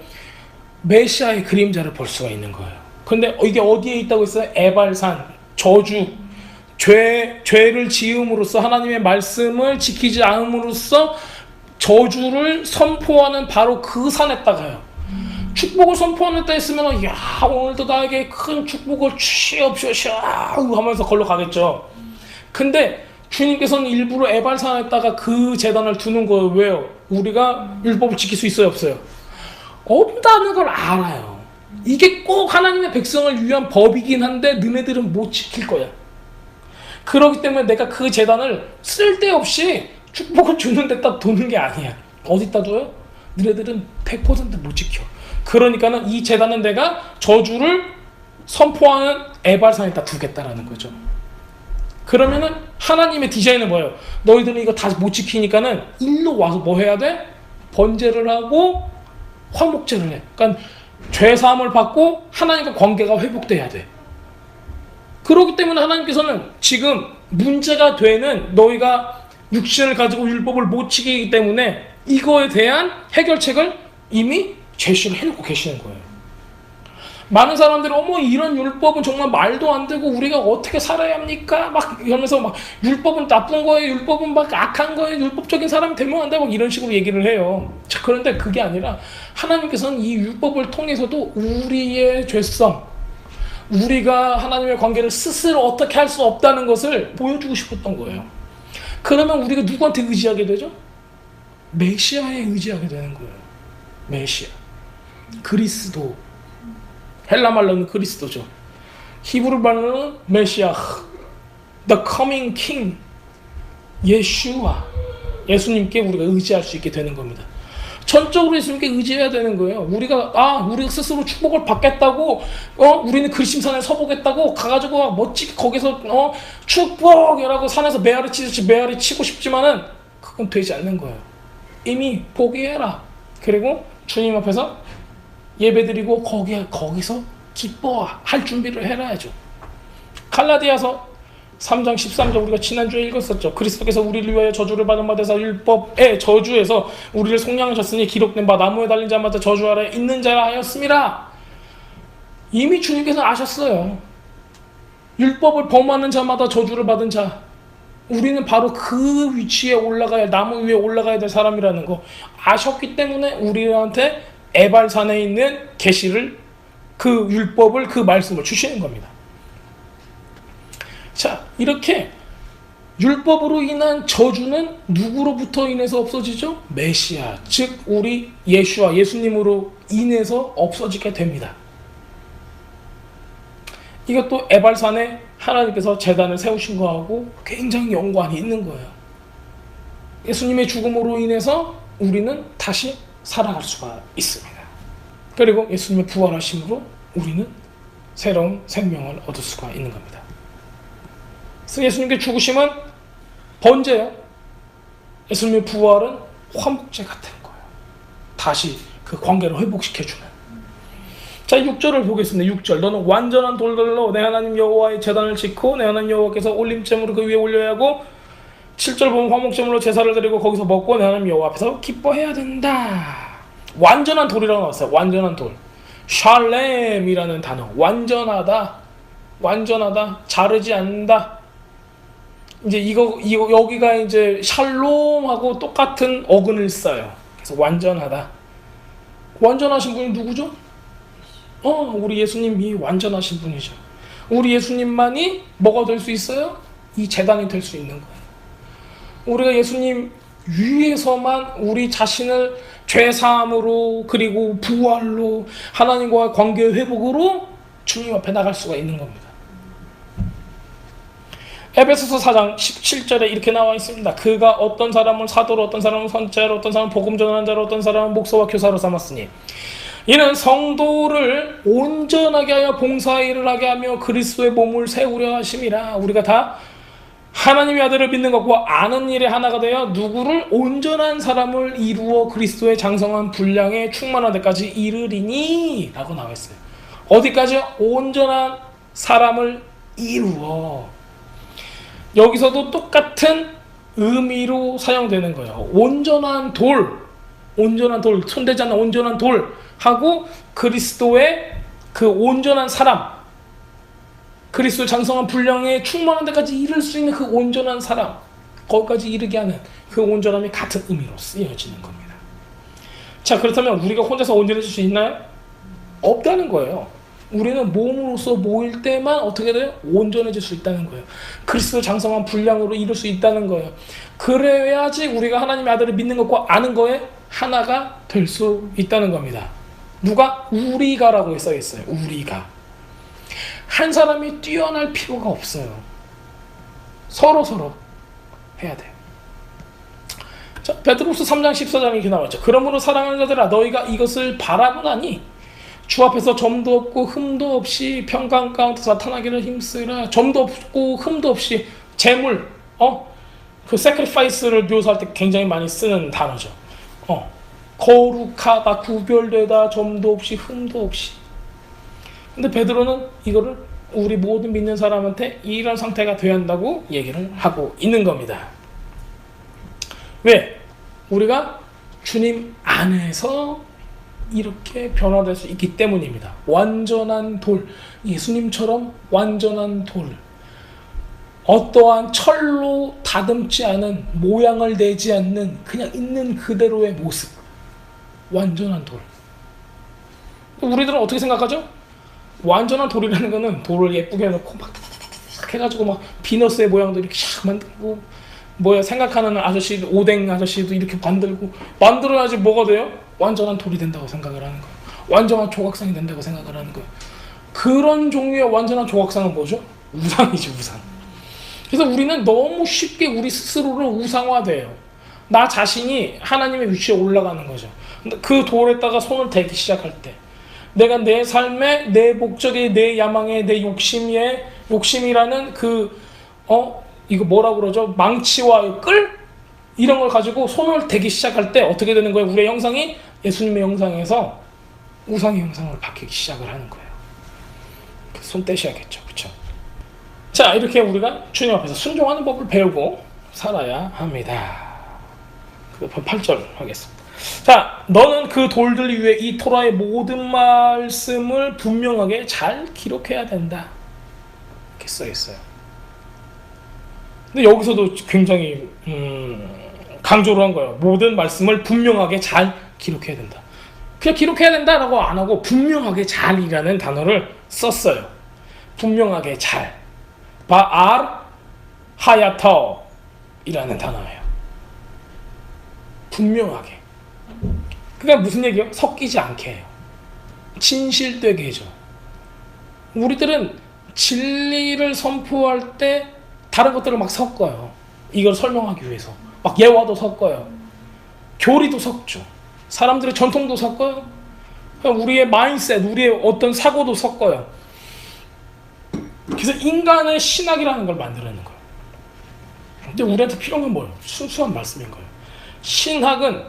메시아의 그림자를 볼 수가 있는 거예요. 근데 이게 어디에 있다고 했어요? 에발산, 저주, 죄를 지음으로써 하나님의 말씀을 지키지 않음으로써 저주를 선포하는 바로 그 산에다가요. 축복을 선포하는데 했으면 야 오늘도 나에게 큰 축복을 주시옵소서 하면서 걸러 가겠죠. 근데 주님께서는 일부러 에발산에다가 그 제단을 두는 거예요. 왜요? 우리가 율법을 지킬 수 있어요? 없어요? 없다는 걸 알아요. 이게 꼭 하나님의 백성을 위한 법이긴 한데 너네들은 못 지킬 거야. 그렇기 때문에 내가 그 제단을 쓸데없이 축복을 주는 데다 두는 게 아니야. 어디다 둬요? 너네들은 100% 못 지켜. 그러니까는 이 제단은 내가 저주를 선포하는 에발산에다 두겠다라는 거죠. 그러면은 하나님의 디자인은 뭐예요? 너희들은 이거 다 못 지키니까는 일로 와서 뭐 해야 돼? 번제를 하고 화목제를 해. 그러니까 죄 사함을 받고 하나님과 관계가 회복돼야 돼. 그렇기 때문에 하나님께서는 지금 문제가 되는 너희가 육신을 가지고 율법을 못 지키기 때문에 이거에 대한 해결책을 이미 제시를 해놓고 계시는 거예요. 많은 사람들이 이런 율법은 정말 말도 안 되고 우리가 어떻게 살아야 합니까? 막 이러면서 막 율법은 나쁜 거예요. 율법은 막 악한 거예요. 율법적인 사람이 되면 안 돼. 막 이런 식으로 얘기를 해요. 자, 그런데 그게 아니라 하나님께서는 이 율법을 통해서도 우리의 죄성, 우리가 하나님의 관계를 스스로 어떻게 할 수 없다는 것을 보여주고 싶었던 거예요. 그러면 우리가 누구한테 의지하게 되죠? 메시아에 의지하게 되는 거예요. 메시아. 그리스도. 헬라 말로는 그리스도죠. 히브리 말로는 메시아. The coming king. 예슈아. 예수님께 우리가 의지할 수 있게 되는 겁니다. 전적으로 예수님께 의지해야 되는 거예요. 우리가 스스로 축복을 받겠다고 우리는 그리심산에 서보겠다고 가가지고 멋지게 거기서 축복이라고 산에서 메아리 치듯이 메아리 치고 싶지만은 그건 되지 않는 거예요. 이미 포기해라. 그리고 주님 앞에서 예배드리고 거기서 기뻐할 준비를 해놔야죠. 갈라디아서 3장 13절 우리가 지난주에 읽었었죠. 그리스도께서 우리를 위하여 저주를 받은 바 되사 율법의 저주에서 우리를 속량하셨으니 기록된 바 나무에 달린 자마다 저주 아래 있는 자라 하였음이라. 이미 주님께서 아셨어요. 율법을 범하는 자마다 저주를 받은 자, 우리는 바로 그 위치에 올라가야, 나무 위에 올라가야 될 사람이라는 거 아셨기 때문에 우리한테 에발산에 있는 계시를, 그 율법을, 그 말씀을 주시는 겁니다. 자, 이렇게 율법으로 인한 저주는 누구로부터 인해서 없어지죠? 메시아, 즉 우리 예수와 예수님으로 인해서 없어지게 됩니다. 이것도 에발산에 하나님께서 제단을 세우신 거하고 굉장히 연관이 있는 거예요. 예수님의 죽음으로 인해서 우리는 다시 살아갈 수가 있습니다. 그리고 예수님의 부활하심으로 우리는 새로운 생명을 얻을 수가 있는 겁니다. 그래서 예수님의 죽으심은 번제요. 예수님의 부활은 화목제 같은 거예요. 다시 그 관계를 회복시켜주는. 자, 6절을 보겠습니다. 6절. 너는 완전한 돌들로 내 하나님 여호와의 제단을 짓고 내 하나님 여호와께서 올림제물을 그 위에 올려야 하고, 7절 보면 화목제물로 제사를 드리고 거기서 먹고 내 하나님 여호와 앞에서 기뻐해야 된다. 완전한 돌이라고 나왔어요. 완전한 돌. 샬렘이라는 단어. 완전하다. 완전하다. 자르지 않는다. 이제 이거 여기가 이제 샬롬하고 똑같은 어근을 써요. 그래서 완전하다. 완전하신 분이 누구죠? 우리 예수님이 완전하신 분이죠. 우리 예수님만이 뭐가 될 수 있어요? 이 제단이 될 수 있는 거예요. 우리가 예수님 위에서만 우리 자신을 죄사함으로, 그리고 부활로, 하나님과의 관계 회복으로 주님 앞에 나갈 수가 있는 겁니다. 에베소서 4장 17절에 이렇게 나와 있습니다. 그가 어떤 사람을 사도로, 어떤 사람은 선지자로, 어떤 사람은 복음 전하는 자로, 어떤 사람은 목사와 교사로 삼았으니 이는 성도를 온전하게 하여 봉사일을 하게 하며 그리스도의 몸을 세우려 하심이라. 우리가 다 하나님의 아들을 믿는 것과 아는 일에 하나가 되어 누구를 온전한 사람을 이루어 그리스도의 장성한 분량에 충만한 데까지 이르리니 라고 나와 있어요. 어디까지요? 온전한 사람을 이루어. 여기서도 똑같은 의미로 사용되는 거예요. 온전한 돌, 손대지 않는 온전한 돌 하고 그리스도의 그 온전한 사람, 그리스도의 장성한 분량에 충만한 데까지 이를 수 있는 그 온전한 사람, 거기까지 이르게 하는 그 온전함이 같은 의미로 쓰여지는 겁니다. 자, 그렇다면 우리가 혼자서 온전해질 수 있나요? 없다는 거예요. 우리는 몸으로서 모일 때만 어떻게 돼요? 온전해질 수 있다는 거예요. 그리스도의 장성한 분량으로 이룰 수 있다는 거예요. 그래야지 우리가 하나님의 아들을 믿는 것과 아는 거에 하나가 될 수 있다는 겁니다. 누가? 우리가라고 써 있어요. 우리가. 한 사람이 뛰어날 필요가 없어요. 서로 해야 돼요. 자, 베드로서 3장 14장이 이렇게 나왔죠. 그러므로 사랑하는 자들아, 너희가 이것을 바라보나니 주 앞에서 점도 없고 흠도 없이 평강 가운데 나타나기를 힘쓰라. 점도 없고 흠도 없이 제물, 그 sacrifice를 묘사할 때 굉장히 많이 쓰는 단어죠. 거룩하다, 구별되다, 점도 없이 흠도 없이. 근데 베드로는 이거를 우리 모든 믿는 사람한테 이런 상태가 되어야 한다고 얘기를 하고 있는 겁니다. 왜? 우리가 주님 안에서 이렇게 변화될 수 있기 때문입니다. 완전한 돌, 예수님처럼 완전한 돌, 어떠한 철로 다듬지 않은, 모양을 내지 않는 그냥 있는 그대로의 모습, 완전한 돌. 우리들은 어떻게 생각하죠? 완전한 돌이라는 거는 돌을 예쁘게 해놓고 막 해가지고 막 비너스의 모양도 이렇게 샥 만들고, 생각하는 아저씨, 오뎅 아저씨도 이렇게 만들어야지 뭐가 돼요? 완전한 돌이 된다고 생각을 하는 거예요. 완전한 조각상이 된다고 생각을 하는 거예요. 그런 종류의 완전한 조각상은 뭐죠? 우상이죠, 우상. 그래서 우리는 너무 쉽게 우리 스스로를 우상화돼요. 나 자신이 하나님의 위치에 올라가는 거죠. 그 돌에다가 손을 대기 시작할 때, 내가 내 삶에, 내 목적에, 내 야망에, 내 욕심이라는 이거 뭐라 그러죠? 망치와 끌? 이런 걸 가지고 손을 대기 시작할 때 어떻게 되는 거예요? 우리의 형상이 예수님의 형상에서 우상의 형상을 바뀌기 시작을 하는 거예요. 손 떼셔야겠죠. 그렇죠? 자, 이렇게 우리가 주님 앞에서 순종하는 법을 배우고 살아야 합니다. 8절 하겠습니다. 자, 너는 그 돌들 위에 이 토라의 모든 말씀을 분명하게 잘 기록해야 된다. 이렇게 써 있어요. 근데 여기서도 굉장히 강조를 한 거예요. 모든 말씀을 분명하게 잘 기록해야 된다. 그냥 기록해야 된다라고 안 하고 분명하게 잘이라는 단어를 썼어요. 분명하게 잘. 바알 하야터 이라는 단어예요. 분명하게. 그러니까 무슨 얘기예요? 섞이지 않게 해요. 진실되게 해줘. 우리들은 진리를 선포할 때 다른 것들을 막 섞어요. 이걸 설명하기 위해서. 막 예화도 섞어요. 교리도 섞죠. 사람들의 전통도 섞어요. 우리의 마인드셋, 우리의 어떤 사고도 섞어요. 그래서 인간의 신학이라는 걸 만들어내는 거예요. 근데 우리한테 필요한 건 뭐예요? 순수한 말씀인 거예요. 신학은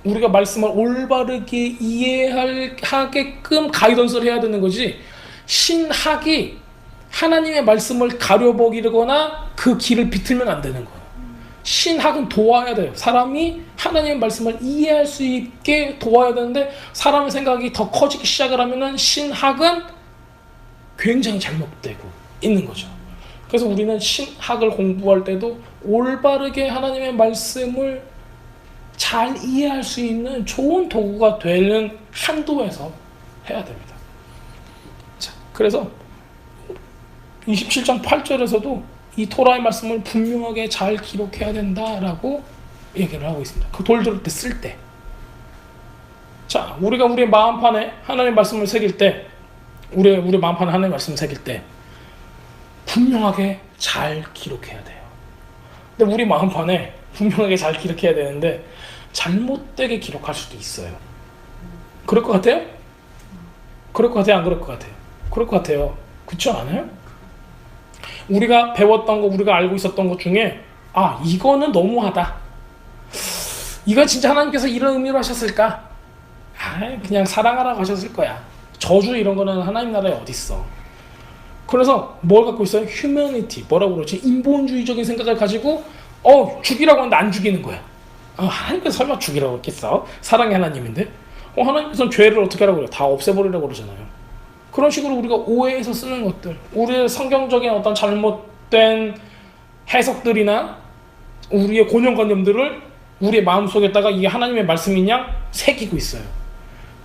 우리가 말씀을 올바르게 이해하게끔 가이던스를 해야 되는 거지, 신학이 하나님의 말씀을 가려보기거나 그 길을 비틀면 안 되는 거예요. 신학은 도와야 돼요. 사람이 하나님의 말씀을 이해할 수 있게 도와야 되는데, 사람의 생각이 더 커지기 시작을 하면은 신학은 굉장히 잘못되고 있는 거죠. 그래서 우리는 신학을 공부할 때도 올바르게 하나님의 말씀을 잘 이해할 수 있는 좋은 도구가 되는 한도에서 해야 됩니다. 자, 그래서 27장 8절에서도 이 토라의 말씀을 분명하게 잘 기록해야 된다라고 얘기를 하고 있습니다. 그 돌들 때 쓸 때. 자, 우리가 우리의 마음판에 하나님의 말씀을 새길 때, 우리 마음판에 하나님의 말씀을 새길 때 분명하게 잘 기록해야 돼요. 근데 우리 마음판에 분명하게 잘 기록해야 되는데 잘못되게 기록할 수도 있어요. 그럴 것 같아요? 그럴 것 같아요? 안 그럴 것 같아요? 그럴 것 같아요. 그렇지 않아요? 우리가 배웠던 거, 우리가 알고 있었던 것 중에 이거는 너무하다. 이건 진짜 하나님께서 이런 의미로 하셨을까? 그냥 사랑하라고 하셨을 거야. 저주 이런 거는 하나님 나라에 어딨어. 그래서 뭘 갖고 있어요? 휴머니티, 뭐라고 그러지? 인본주의적인 생각을 가지고 죽이라고 하는데 안 죽이는 거야. 하나님께서 설마 죽이라고 했겠어? 사랑의 하나님인데? 하나님께서는 죄를 어떻게 하라고 그래요? 다 없애버리라고 그러잖아요. 그런 식으로 우리가 오해해서 쓰는 것들, 우리의 성경적인 어떤 잘못된 해석들이나 우리의 고정관념들을 우리의 마음속에다가 이게 하나님의 말씀인 양 새기고 있어요.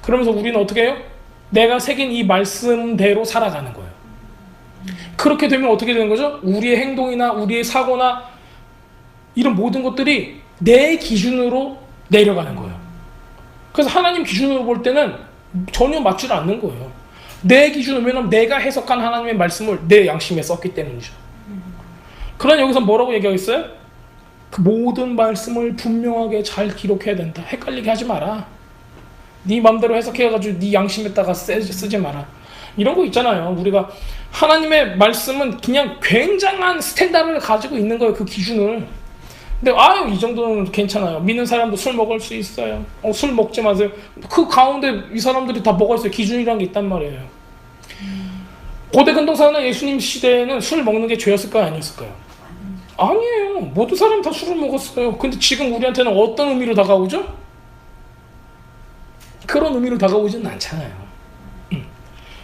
그러면서 우리는 어떻게 해요? 내가 새긴 이 말씀대로 살아가는 거예요. 그렇게 되면 어떻게 되는 거죠? 우리의 행동이나 우리의 사고나 이런 모든 것들이 내 기준으로 내려가는 거예요. 그래서 하나님 기준으로 볼 때는 전혀 맞지 않는 거예요. 내 기준으로, 왜냐면 내가 해석한 하나님의 말씀을 내 양심에 썼기 때문이죠. 그러나 여기서 뭐라고 얘기하겠어요? 그 모든 말씀을 분명하게 잘 기록해야 된다. 헷갈리게 하지 마라. 네 맘대로 해석해가지고 네 양심에다가 쓰지 마라. 이런 거 있잖아요. 우리가 하나님의 말씀은 그냥 굉장한 스탠다드를 가지고 있는 거예요. 그 기준을. 근데 이 정도는 괜찮아요. 믿는 사람도 술 먹을 수 있어요. 술 먹지 마세요. 그 가운데 이 사람들이 다 뭐가 있어요? 기준이라는 게 있단 말이에요. 고대 근동사나 예수님 시대에는 술 먹는 게 죄였을까요? 아니었을까요? 아니에요. 모든 사람이 다 술을 먹었어요. 근데 지금 우리한테는 어떤 의미로 다가오죠? 그런 의미로 다가오지는 않잖아요.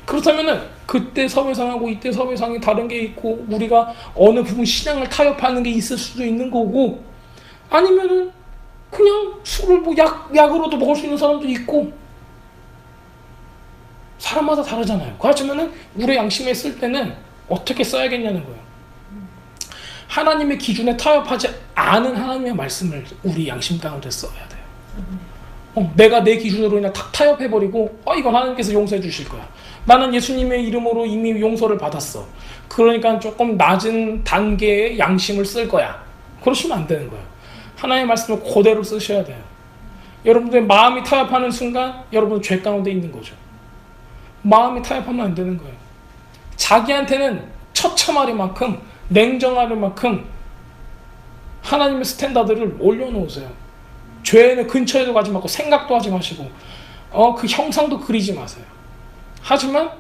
그렇다면은 그때 사회상하고 이때 사회상이 다른 게 있고, 우리가 어느 부분 신앙을 타협하는 게 있을 수도 있는 거고, 아니면은 그냥 술을 약으로도 먹을 수 있는 사람도 있고, 사람마다 다르잖아요. 그렇지만은 우리 양심에 쓸 때는 어떻게 써야겠냐는 거예요. 하나님의 기준에 타협하지 않은 하나님의 말씀을 우리 양심 가운데 써야 돼요. 내가 내 기준으로 그냥 탁 타협해버리고 이건 하나님께서 용서해 주실 거야. 나는 예수님의 이름으로 이미 용서를 받았어. 그러니까 조금 낮은 단계의 양심을 쓸 거야. 그러시면 안 되는 거예요. 하나님의 말씀을 그대로 쓰셔야 돼요. 여러분들의 마음이 타협하는 순간 여러분은 죄 가운데 있는 거죠. 마음이 타협하면 안 되는 거예요. 자기한테는 처참할 만큼, 냉정할 만큼 하나님의 스탠다드를 올려놓으세요. 죄는 근처에도 가지 말고 생각도 하지 마시고, 그 형상도 그리지 마세요. 하지만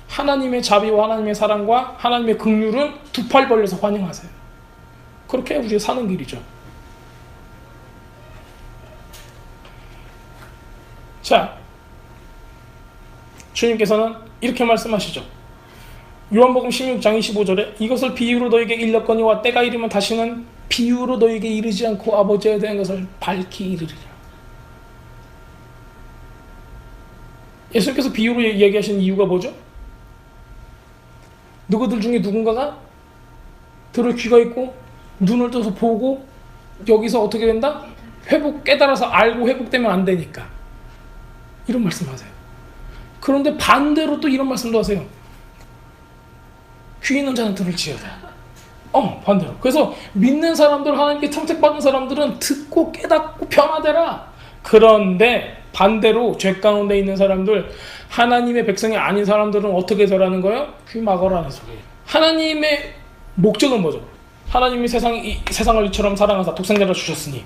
하나님의 자비와 하나님의 사랑과 하나님의 긍휼은 두 팔 벌려서 환영하세요. 그렇게 우리가 사는 길이죠. 자, 주님께서는 이렇게 말씀하시죠. 요한복음 16장 25절에 이것을 비유로 너에게 일렀거니와 때가 이르면 다시는 비유로 너에게 이르지 않고 아버지에 대한 것을 밝히 이르리라. 예수님께서 비유로 얘기하신 이유가 뭐죠? 누구들 중에 누군가가 들을 귀가 있고 눈을 떠서 보고 여기서 어떻게 된다? 깨달아서 알고 회복되면 안 되니까. 이런 말씀하세요. 그런데 반대로 또 이런 말씀도 하세요. 귀 있는 자는 들을지어다. 반대로. 그래서 믿는 사람들, 하나님께 선택받은 사람들은 듣고 깨닫고 변화되라. 그런데 반대로 죄 가운데 있는 사람들, 하나님의 백성이 아닌 사람들은 어떻게 되라는 거예요? 귀 막으라는 소리예요. 하나님의 목적은 뭐죠? 하나님이 세상을 이처럼 사랑하사 독생자를 주셨으니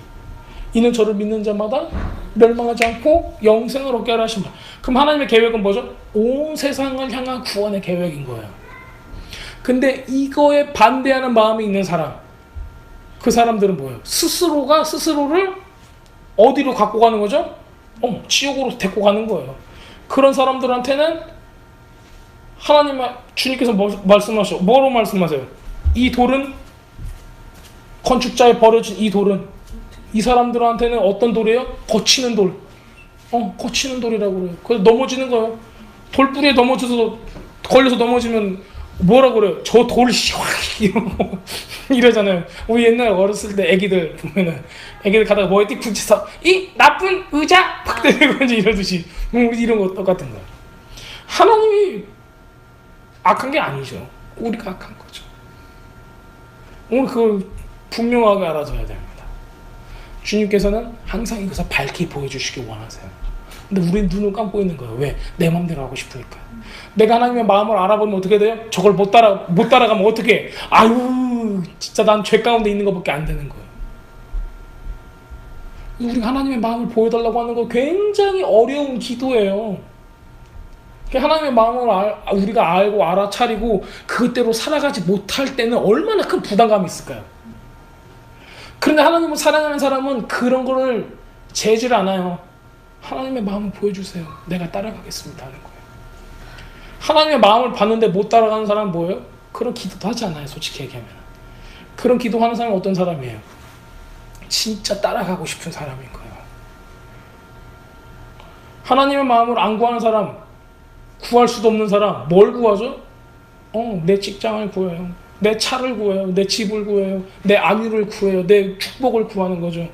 이는 저를 믿는 자마다 멸망하지 않고 영생을 얻게 하라 하신다. 그럼 하나님의 계획은 뭐죠? 온 세상을 향한 구원의 계획인 거예요. 근데 이거에 반대하는 마음이 있는 사람, 그 사람들은 뭐예요? 스스로가 스스로를 어디로 갖고 가는 거죠? 지옥으로 데리고 가는 거예요. 그런 사람들한테는 주님께서 말씀하셔. 뭐로 말씀하세요? 이 돌은, 건축자에 버려진 이 돌은, 이 사람들한테는 어떤 돌이에요? 거치는 돌. 거치는 돌이라고 그래요. 그래서 넘어지는 거예요. 돌뿌리에 걸려서 넘어지면 뭐라고 그래요? 저 돌 이러고 이러잖아요. 우리 옛날에 어렸을 때 애기들 보면은 애기들 가다가 뭐에 띡 부딪혀서 이 나쁜 의자 팍 때리고 이제 이러듯이 이런 거 똑같은 거예요. 하나님이 악한 게 아니죠. 우리가 악한 거죠. 오늘 그걸 분명하게 알아줘야 됩니다. 주님께서는 항상 이것을 밝히 보여주시길 원하세요. 근데 우리는 눈을 감고 있는 거예요. 왜? 내 마음대로 하고 싶으니까. 내가 하나님의 마음을 알아보면 어떻게 돼요? 저걸 못 따라가면 어떻게 해? 아유, 진짜 난 죄 가운데 있는 것밖에 안 되는 거예요. 우리가 하나님의 마음을 보여달라고 하는 거 굉장히 어려운 기도예요. 하나님의 마음을 우리가 알고 알아차리고 그것대로 살아가지 못할 때는 얼마나 큰 부담감이 있을까요? 그런데 하나님을 사랑하는 사람은 그런 거를 재질 않아요. 하나님의 마음을 보여주세요. 내가 따라가겠습니다 하는 거예요. 하나님의 마음을 봤는데 못 따라가는 사람은 뭐예요? 그런 기도도 하지 않아요. 솔직히 얘기하면. 그런 기도하는 사람은 어떤 사람이에요? 진짜 따라가고 싶은 사람인 거예요. 하나님의 마음을 안 구하는 사람, 구할 수도 없는 사람, 뭘 구하죠? 내 직장을 구해요. 내 차를 구해요. 내 집을 구해요. 내 안위를 구해요. 내 축복을 구하는 거죠.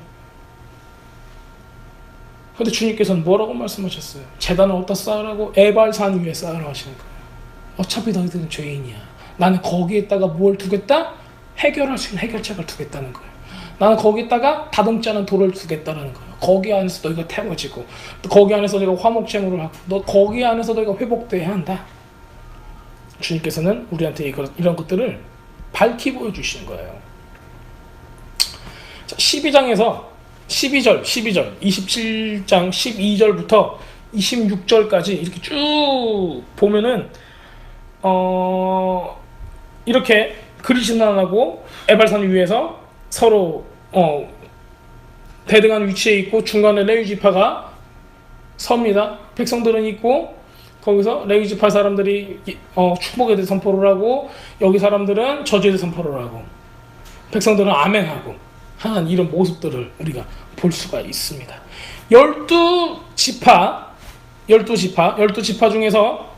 근데 주님께서는 뭐라고 말씀하셨어요? 제단을 어디다 쌓으라고? 에발산 위에 쌓으라고 하시는 거예요. 어차피 너희들은 죄인이야. 나는 거기에다가 뭘 두겠다? 해결할 수 있는 해결책을 두겠다는 거예요. 나는 거기에다가 다듬지 않은 돌을 두겠다는 거예요. 거기 안에서 너희가 태워지고, 거기 안에서 너희가 화목제물을 하고, 거기 안에서 너희가 회복돼야 한다. 주님께서는 우리한테 이런 것들을 밝히 보여주시는 거예요. 자, 12장에서 12절, 27장 12절부터 26절까지 이렇게 쭉 보면은 이렇게 그리스도인하고 에발산 위에서 서로 대등한 위치에 있고 중간에 레위 지파가 섭니다. 백성들은 있고 거기서 레위 지파 사람들이 축복에 대해 선포를 하고 여기 사람들은 저주에 대해 선포를 하고 백성들은 아멘하고 하는 이런 모습들을 우리가 볼 수가 있습니다. 12지파 중에서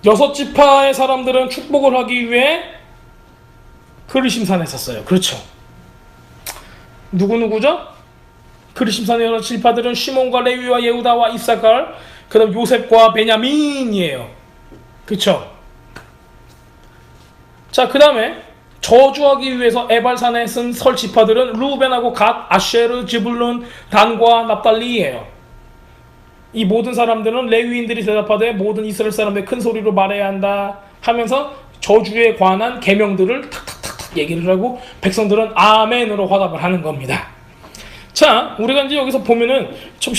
6지파의 사람들은 축복을 하기 위해 그리심산에 섰어요. 그렇죠. 누구죠? 그리심산의 6지파들은 시몬과 레위와 예후다와 이사갈, 그 다음 요셉과 베냐민이에요. 그렇죠. 자, 그 다음에 저주하기 위해서 에발산에 쓴 설 지파들은 루벤하고 갓, 아쉐르, 지불룬, 단과 납달리예요. 이 모든 사람들은 레위인들이 대답하되 모든 이스라엘 사람들 큰 소리로 말해야 한다 하면서 저주에 관한 계명들을 탁탁탁탁 얘기를 하고 백성들은 아멘으로 화답을 하는 겁니다. 자, 우리가 이제 여기서 보면은 좀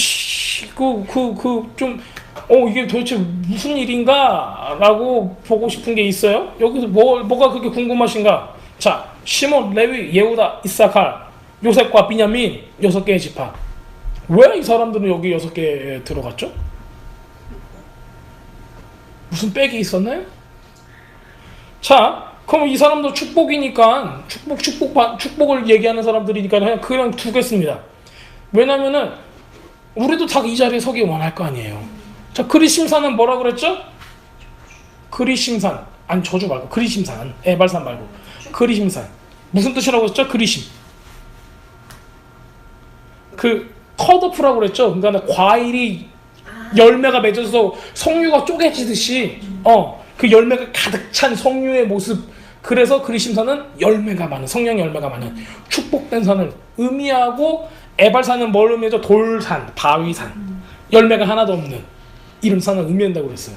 이게 도대체 무슨 일인가라고 보고 싶은 게 있어요. 여기서 뭐가 그렇게 궁금하신가? 자, 시몬, 레위, 예후다, 이사칼, 요셉과 비냐민 6개의 지파. 왜 이 사람들은 여기 6개에 들어갔죠? 무슨 빽이 있었나요? 자, 그럼 이 사람도 축복이니까 축복을 얘기하는 사람들이니까 그냥 두겠습니다. 왜냐면은 우리도 다 이 자리에 서기 원할 거 아니에요. 자, 그리심산은 뭐라 그랬죠? 그리심산. 아니, 저주 말고 그리심산. 에발산 말고 그리심산. 무슨 뜻이라고 했죠? 그리심. 컷오프라고 그랬죠. 그러니까 과일이 열매가 맺어서 석류가 쪼개지듯이 그 열매가 가득 찬 석류의 모습. 그래서 그리심산은 열매가 많은, 성령 열매가 많은 축복된 산을 의미하고, 에발산은 뭘 의미하죠? 돌산, 바위산. 열매가 하나도 없는 이런 산을 의미한다고 그랬어요.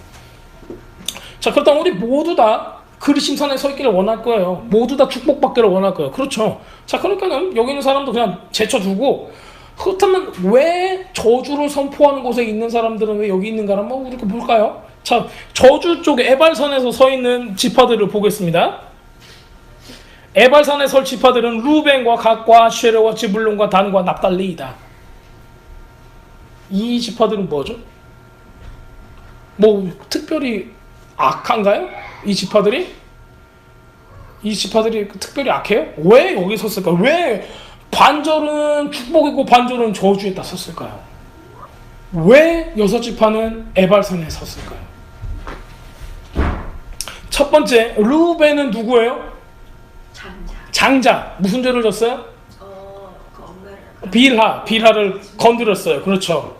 자, 그렇다면 우리 모두 다 그리심산에 서 있기를 원할 거예요. 모두 다 축복받기를 원할 거예요. 그렇죠. 자, 그러니까는 여기 있는 사람도 그냥 제쳐두고, 그렇다면 왜 저주를 선포하는 곳에 있는 사람들은 왜 여기 있는가 한번 우리가 볼까요? 자, 저주 쪽에 에발산에서 서 있는 지파들을 보겠습니다. 에발산에 설 지파들은 루벤과 갓과 쉐레와 지블론과 단과 납달리이다. 이 지파들은 뭐죠? 뭐 특별히 악한가요? 이 지파들이 특별히 악해요? 왜 여기 섰을까? 왜 반절은 축복이고 반절은 저주에다 섰을까요? 왜 6지파는 에발산에 섰을까요? 첫 번째, 루벤은 누구예요? 장자. 무슨 죄를 졌어요? 빌하를 건드렸어요. 그렇죠.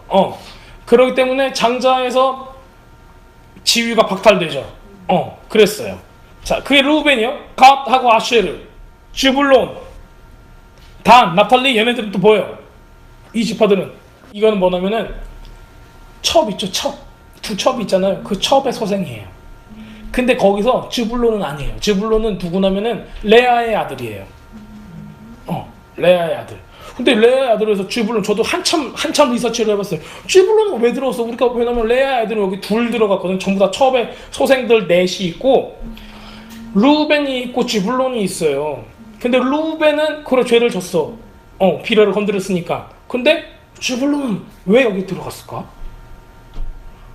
그렇기 때문에 장자에서 지위가 박탈되죠. 그랬어요. 자, 그게 루벤이요. 갓하고 아쉐르, 즈불론, 단, 납탈리, 얘네들은 또 뭐예요? 이 지파들은 이거는 뭐냐면은 첩 있죠. 두 첩이 있잖아요. 그 첩의 소생이에요. 근데 거기서 즈불론은 아니에요. 즈불론은 누구냐면은 레아의 아들이에요. 레아의 아들. 근데 레아의 아들에서 즈불론, 저도 한참 리서치를 해봤어요. 즈불론은 왜 들어왔어? 왜냐면 레아의 아들은 여기 둘 들어갔거든. 전부 다 첩의 소생들 넷이 있고, 루벤이 있고 즈불론이 있어요. 근데 루벤은 그래 죄를 졌어. 비라를 건드렸으니까. 근데 즈불론은 왜 여기 들어갔을까?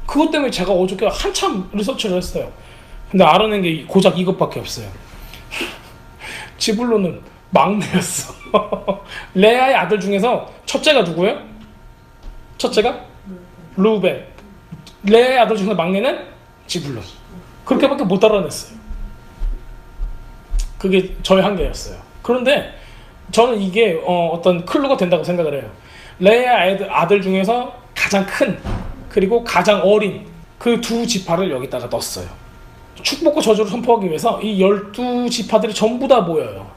그것 때문에 제가 어저께 한참 리서치를 했어요. 근데 알아낸 게 고작 이것밖에 없어요. 지불론은 막내였어. 레아의 아들 중에서 첫째가 누구예요? 첫째가? 루벤. 레아의 아들 중에서 막내는 지불론. 그렇게밖에 못 알아냈어요. 그게 저의 한계였어요. 그런데 저는 이게 어떤 클루가 된다고 생각을 해요. 레아의 아들 중에서 가장 큰, 그리고 가장 어린 그 두 지파를 여기다가 넣었어요. 축복과 저주를 선포하기 위해서 이 12지파들이 전부 다 모여요.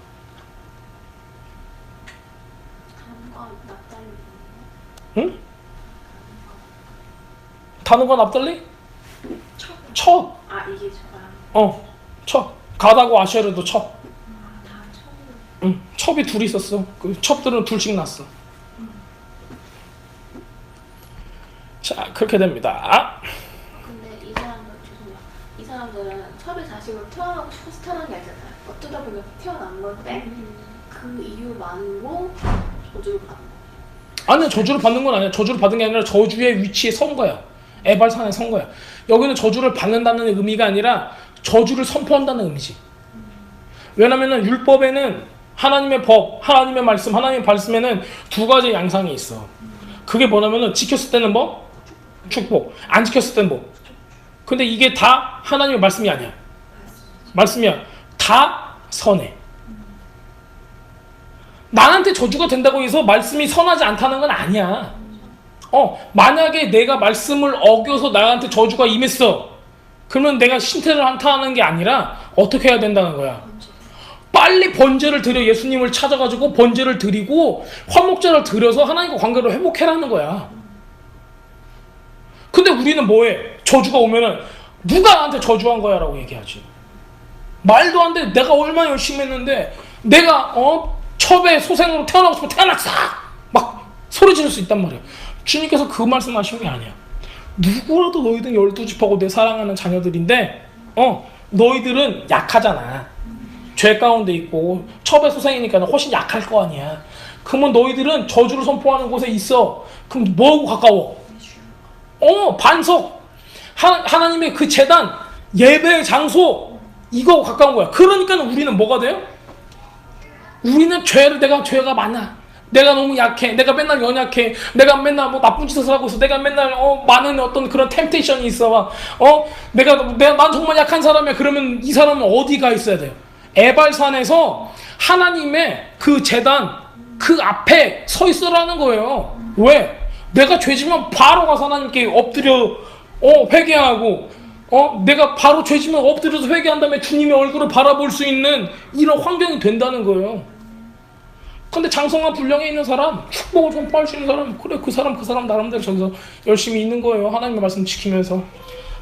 응? 단과 납달리? 첩. 이게 저거야. 첩. 가다고 아쉐르도 첩. 다 처음. 응, 첩이 둘이 있었어. 그 첩들은 둘씩 났어. 자, 그렇게 됩니다. 근데 이 사람들은 첩의 자식으로 태어나고 싶어서 태어난 게 아니잖아요. 어쩌다 보니까 태어난 건데 그 이유만으로 저주를 받는 거예요. 아니, 저주를 받는 건 아니야. 저주를 받은 게 아니라 저주의 위치에 선 거야. 에발산에 선 거야. 여기는 저주를 받는다는 의미가 아니라 저주를 선포한다는 의미지. 왜냐면은 율법에는 하나님의 법, 하나님의 말씀에는 두 가지 양상이 있어. 그게 뭐냐면은 지켰을 때는 뭐? 축복. 안 지켰을 때는 뭐? 근데 이게 다 하나님의 말씀이 아니야. 말씀이야. 다 선해. 나한테 저주가 된다고 해서 말씀이 선하지 않다는 건 아니야. 만약에 내가 말씀을 어겨서 나한테 저주가 임했어. 그러면 내가 신태를 한탄하는 게 아니라 어떻게 해야 된다는 거야. 빨리 번제를 드려. 예수님을 찾아가지고 번제를 드리고 화목제를 드려서 하나님과 관계를 회복해라는 거야. 근데 우리는 뭐해? 저주가 오면은 누가 나한테 저주한 거야 라고 얘기하지. 말도 안 돼. 내가 얼마나 열심히 했는데 내가 첩의 소생으로 태어나고 싶으면 태어났어. 막 소리 지를 수 있단 말이에요. 주님께서 그 말씀하신 게 아니야. 누구라도 너희들 12지파고 내 사랑하는 자녀들인데 너희들은 약하잖아. 죄 가운데 있고 첩의 소생이니까 훨씬 약할 거 아니야. 그러면 너희들은 저주를 선포하는 곳에 있어. 그럼 뭐하고 가까워? 반석. 하나님의 그 제단, 예배의 장소, 이거하고 가까운 거야. 그러니까 우리는 뭐가 돼요? 우리는 죄가 많아. 내가 너무 약해. 내가 맨날 연약해. 내가 맨날 뭐 나쁜 짓을 하고 있어. 내가 맨날 많은 어떤 그런 템테이션이 있어. 난 정말 약한 사람이야. 그러면 이 사람은 어디가 있어야 돼요? 에발산에서 하나님의 그 제단 그 앞에 서 있으라는 거예요. 왜? 내가 죄지면 바로 가서 하나님께 엎드려 회개하고 내가 바로 죄지면 엎드려서 회개한 다음에 주님의 얼굴을 바라볼 수 있는 이런 환경이 된다는 거예요. 근데 장성한 분량에 있는 사람, 축복을 선포할 수 있는 사람, 그래 그 사람 나름대로 저기서 열심히 있는 거예요. 하나님의 말씀 지키면서.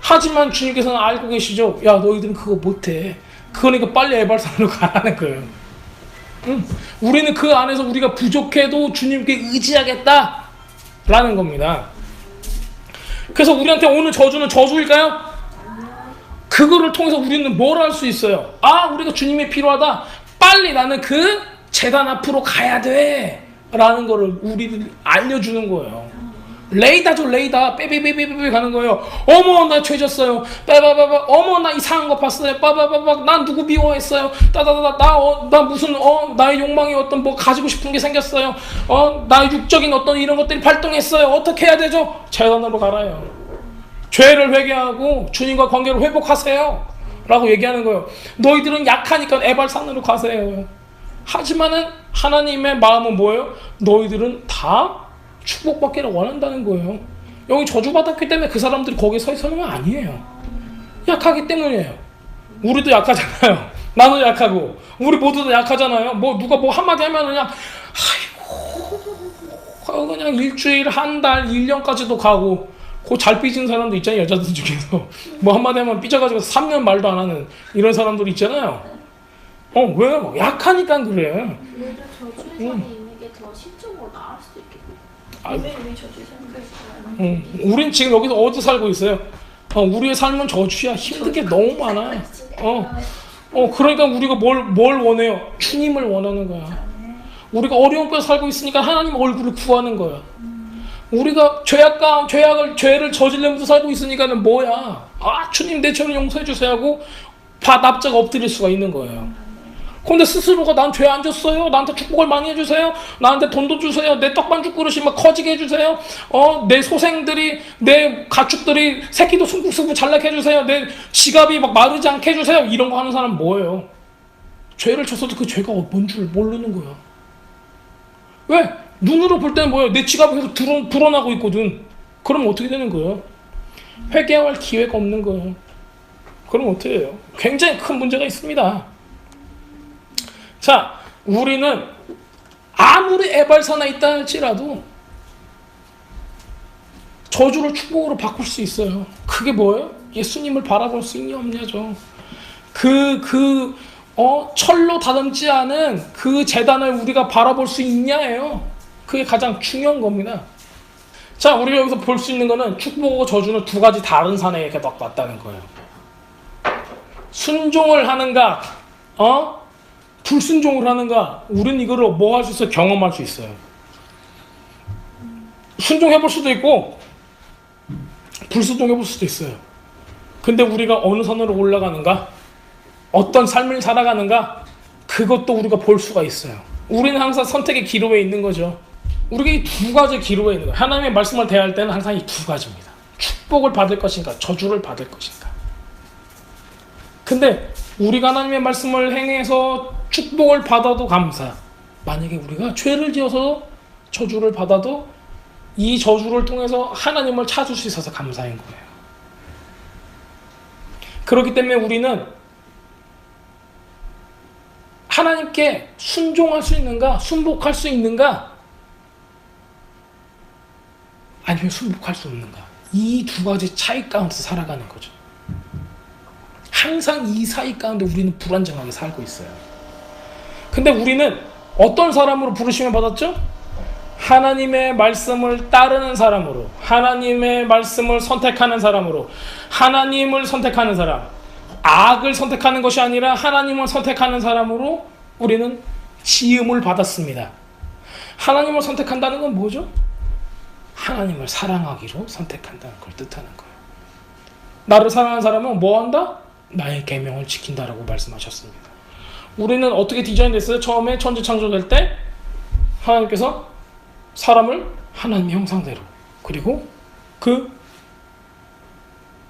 하지만 주님께서는 알고 계시죠? 야, 너희들은 그거 못해. 그러니까 빨리 에발산으로 가라는 거예요. 우리는 그 안에서 우리가 부족해도 주님께 의지하겠다라는 겁니다. 그래서 우리한테 오는 저주는 저주일까요? 그거를 통해서 우리는 뭘 할 수 있어요? 우리가 주님이 필요하다. 빨리 나는 그 제단 앞으로 가야 돼 라는 거를 우리를 알려주는 거예요. 레이다죠. 레이다. 빼빼빼빼빼 가는 거예요. 어머 나 죄졌어요. 빠바바바. 어머 나 이상한 거 봤어요. 빠바바바. 난 누구 미워했어요. 따다다다. 나 무슨 나의 욕망이 어떤 뭐 가지고 싶은 게 생겼어요. 나의 육적인 어떤 이런 것들이 발동했어요. 어떻게 해야 되죠? 제단으로 가라요. 죄를 회개하고 주님과 관계를 회복하세요 라고 얘기하는 거예요. 너희들은 약하니까 에발산으로 가세요. 하지만은 하나님의 마음은 뭐예요? 너희들은 다 축복받기를 원한다는 거예요. 여기 저주받았기 때문에 그 사람들이 거기에 서 있는 건 아니에요. 약하기 때문이에요. 우리도 약하잖아요. 나도 약하고 우리 모두 다 약하잖아요. 뭐 누가 뭐 한마디 하면 그냥 그냥 일주일, 한 달, 1년까지도 가고 그 잘 삐진 사람도 있잖아요. 여자들 중에서 뭐 한마디 하면 삐져가지고 3년 말도 안 하는 이런 사람들이 있잖아요. 왜요? 약하니까 그래. 오히려 저주의 산에 있는 게 더 심적으로 나을 수도 있겠네. 이미 저주의 산에 있어요. 우린 지금 여기서 어디 살고 있어요? 우리의 삶은 저주야. 힘든 게 너무 많아. 그러니까 우리가 뭘 원해요? 주님을 원하는 거야. 우리가 어려운 곳에 살고 있으니까 하나님 얼굴을 구하는 거야. 우리가 죄를 저지르면서 살고 있으니까는 뭐야? 주님 내 죄를 용서해 주세요 하고 납작 엎드릴 수가 있는 거예요. 근데 스스로가 난 죄 안 졌어요. 나한테 축복을 많이 해주세요. 나한테 돈도 주세요. 내 떡반죽 그릇이 막 커지게 해주세요. 내 소생들이 내 가축들이 새끼도 숭뵼숭뵼 잘나게 해주세요. 내 지갑이 막 마르지 않게 해주세요. 이런 거 하는 사람 뭐예요? 죄를 졌어도 그 죄가 뭔 줄 모르는 거야. 왜? 눈으로 볼 때는 뭐예요? 내 지갑이 계속 불어나고 있거든. 그럼 어떻게 되는 거예요? 회개할 기회가 없는 거예요. 그럼 어떻게 해요? 굉장히 큰 문제가 있습니다. 자, 우리는 아무리 에발산에 있다 할지라도 저주를 축복으로 바꿀 수 있어요. 그게 뭐예요? 예수님을 바라볼 수 있냐 없냐죠. 철로 다듬지 않은 그 제단을 우리가 바라볼 수 있냐예요. 그게 가장 중요한 겁니다. 자, 우리가 여기서 볼 수 있는 거는 축복과 저주는 두 가지 다른 산에 이렇게 놨다는 거예요. 순종을 하는가, 불순종을 하는가, 우리는 이거를 뭐 할 수 있어요? 경험할 수 있어요. 순종해볼 수도 있고 불순종해볼 수도 있어요. 근데 우리가 어느 선으로 올라가는가, 어떤 삶을 살아가는가, 그것도 우리가 볼 수가 있어요. 우리는 항상 선택의 기로에 있는 거죠. 우리가 이 두 가지 기로에 있는 거예요. 하나님의 말씀을 대할 때는 항상 이 두 가지입니다. 축복을 받을 것인가, 저주를 받을 것인가. 근데 우리가 하나님의 말씀을 행해서 축복을 받아도 감사, 만약에 우리가 죄를 지어서 저주를 받아도 이 저주를 통해서 하나님을 찾을 수 있어서 감사인 거예요. 그렇기 때문에 우리는 하나님께 순종할 수 있는가, 순복할 수 있는가, 아니면 순복할 수 없는가, 이 두 가지 차이 가운데서 살아가는 거죠. 항상 이 사이 가운데 우리는 불안정하게 살고 있어요. 근데 우리는 어떤 사람으로 부르심을 받았죠? 하나님의 말씀을 따르는 사람으로, 하나님의 말씀을 선택하는 사람으로, 하나님을 선택하는 사람, 악을 선택하는 것이 아니라 하나님을 선택하는 사람으로 우리는 지음을 받았습니다. 하나님을 선택한다는 건 뭐죠? 하나님을 사랑하기로 선택한다는 걸 뜻하는 거예요. 나를 사랑하는 사람은 뭐 한다? 나의 계명을 지킨다라고 말씀하셨습니다. 우리는 어떻게 디자인됐어요? 처음에 천지 창조될 때 하나님께서 사람을 하나님의 형상대로, 그리고 그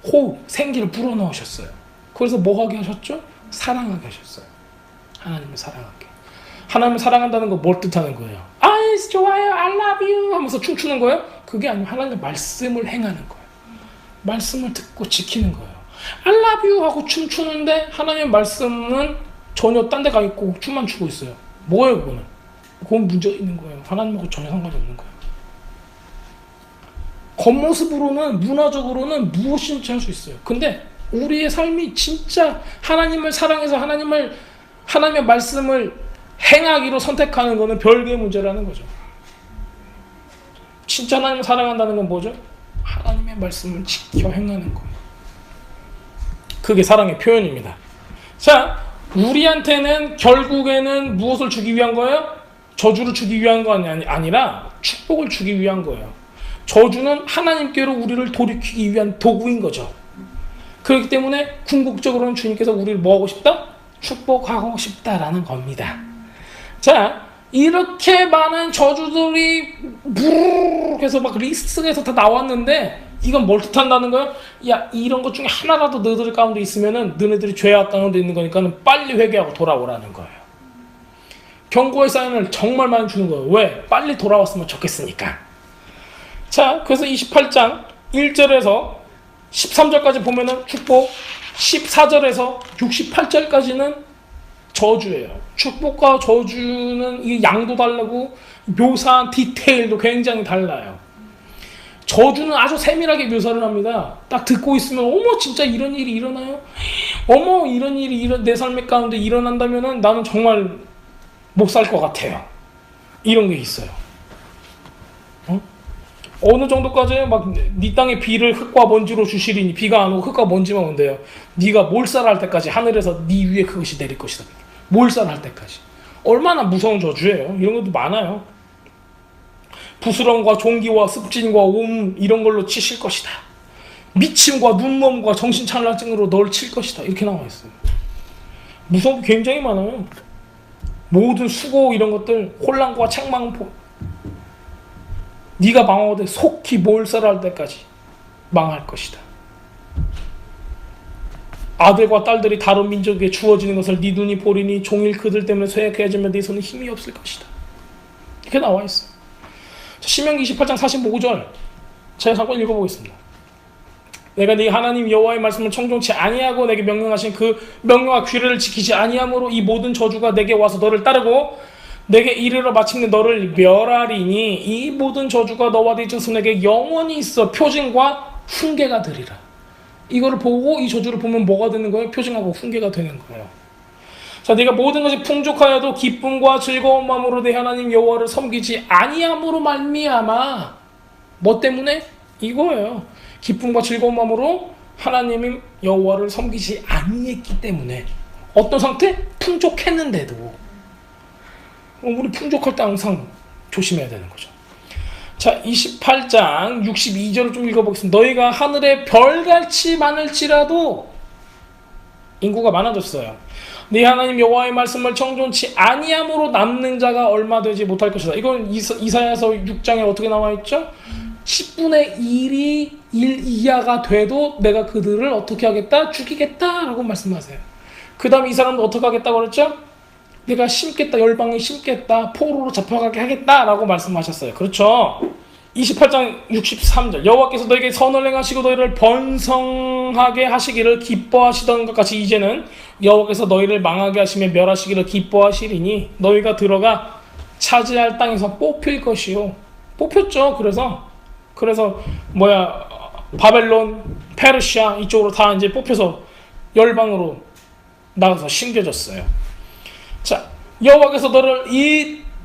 호흡, 생기를 불어넣으셨어요. 그래서 뭐 하게 하셨죠? 사랑하게 하셨어요. 하나님을 사랑하게. 하나님을 사랑한다는 거 뭘 뜻하는 거예요? 아, 좋아요, I love you 하면서 춤추는 거예요? 그게 아니고 하나님의 말씀을 행하는 거예요. 말씀을 듣고 지키는 거예요. I love you 하고 춤추는데 하나님의 말씀은 전혀 딴 데 가 있고 춤만 추고 있어요. 뭐예요 그거는? 그건 문제가 있는 거예요. 하나님하고 전혀 상관이 없는 거예요. 겉모습으로는, 문화적으로는 무엇인지 할 수 있어요. 근데 우리의 삶이 진짜 하나님을 사랑해서 하나님의 말씀을 행하기로 선택하는 것은 별개의 문제라는 거죠. 진짜 하나님을 사랑한다는 건 뭐죠? 하나님의 말씀을 지켜 행하는 거예요. 그게 사랑의 표현입니다. 자, 우리한테는 결국에는 무엇을 주기 위한 거예요? 저주를 주기 위한 건 아니라 축복을 주기 위한 거예요. 저주는 하나님께로 우리를 돌이키기 위한 도구인 거죠. 그렇기 때문에 궁극적으로는 주님께서 우리를 뭐하고 싶다? 축복하고 싶다라는 겁니다. 자, 이렇게 많은 저주들이 부르르 해서 막 리스트에서 다 나왔는데 이건 뭘 뜻한다는 거예요? 야, 이런 것 중에 하나라도 너희들 가운데 있으면은 너네들이 죄악 가운데 있는 거니까는 빨리 회개하고 돌아오라는 거예요. 경고의 사인을 정말 많이 주는 거예요. 왜? 빨리 돌아왔으면 좋겠으니까. 자, 그래서 28장 1절에서 13절까지 보면은 축복, 14절에서 68절까지는 저주예요. 축복과 저주는 이 양도 다르고 묘사한 디테일도 굉장히 달라요. 저주는 아주 세밀하게 묘사를 합니다. 딱 듣고 있으면 어머 진짜 이런 일이 일어나요? 어머 이런 일이 내 삶의 가운데 일어난다면은 나는 정말 못 살 것 같아요. 이런 게 있어요. 어느 정도까지 막 네 땅에 비를 흙과 먼지로 주시리니 비가 안 오고 흙과 먼지만 온대요. 네가 몰살할 때까지 하늘에서 네 위에 그것이 내릴 것이다. 몰살할 때까지. 얼마나 무서운 저주예요. 이런 것도 많아요. 부스럼과 종기와 습진과 옴 이런 걸로 치실 것이다. 미침과 눈먼과 정신찬란증으로 널 칠 것이다. 이렇게 나와 있어요. 무서운 게 굉장히 많아요. 모든 수고 이런 것들 혼란과 책망포 네가 망하되 속히 몰살할 때까지 망할 것이다. 아들과 딸들이 다른 민족에 주어지는 것을 네 눈이 보리니 종일 그들 때문에 쇠약해지면 네 손에 힘이 없을 것이다. 이렇게 나와 있어. 신명기 28장 45절 제가 잠깐 읽어보겠습니다. 내가 네 하나님 여호와의 말씀을 청종치 아니하고 내게 명령하신 그 명령과 규례를 지키지 아니함으로 이 모든 저주가 내게 와서 너를 따르고 내게 이르러 마침내 너를 멸하리니 이 모든 저주가 너와 네 자손에게 영원히 있어 표징과 훈계가 되리라. 이거를 보고 이 저주를 보면 뭐가 되는 거예요? 표징하고 훈계가 되는 거예요. 자, 네가 모든 것이 풍족하여도 기쁨과 즐거운 마음으로 내 하나님 여호와를 섬기지 아니함으로 말미암아. 뭐 때문에? 이거예요. 기쁨과 즐거운 마음으로 하나님 여호와를 섬기지 아니했기 때문에. 어떤 상태? 풍족했는데도. 우리 풍족할 때 항상 조심해야 되는 거죠. 자, 28장 62절을 좀 읽어보겠습니다. 너희가 하늘의 별같이 많을지라도 인구가 많아졌어요. 네 하나님 여호와의 말씀을 청종치 아니함으로 남는 자가 얼마 되지 못할 것이다. 이건 이사야서 6장에 어떻게 나와 있죠? 10분의 1이 1 이하가 돼도 내가 그들을 어떻게 하겠다? 죽이겠다라고 말씀하세요. 그 다음 이 사람도 어떻게 하겠다고 그랬죠? 내가 심겠다, 열방에 심겠다, 포로로 잡혀가게 하겠다라고 말씀하셨어요. 그렇죠? 28장 63절 여호와께서 너에게 선을 행하시고 너희를 번성하게 하시기를 기뻐하시던 것 같이 이제는 여호와께서 너희를 망하게 하시며 멸하시기를 기뻐하시리니 너희가 들어가 차지할 땅에서 뽑힐 것이요. 뽑혔죠. 그래서 바벨론, 페르시아 이쪽으로 다 이제 뽑혀서 열방으로 나가서 심겨졌어요. 자, 여호와께서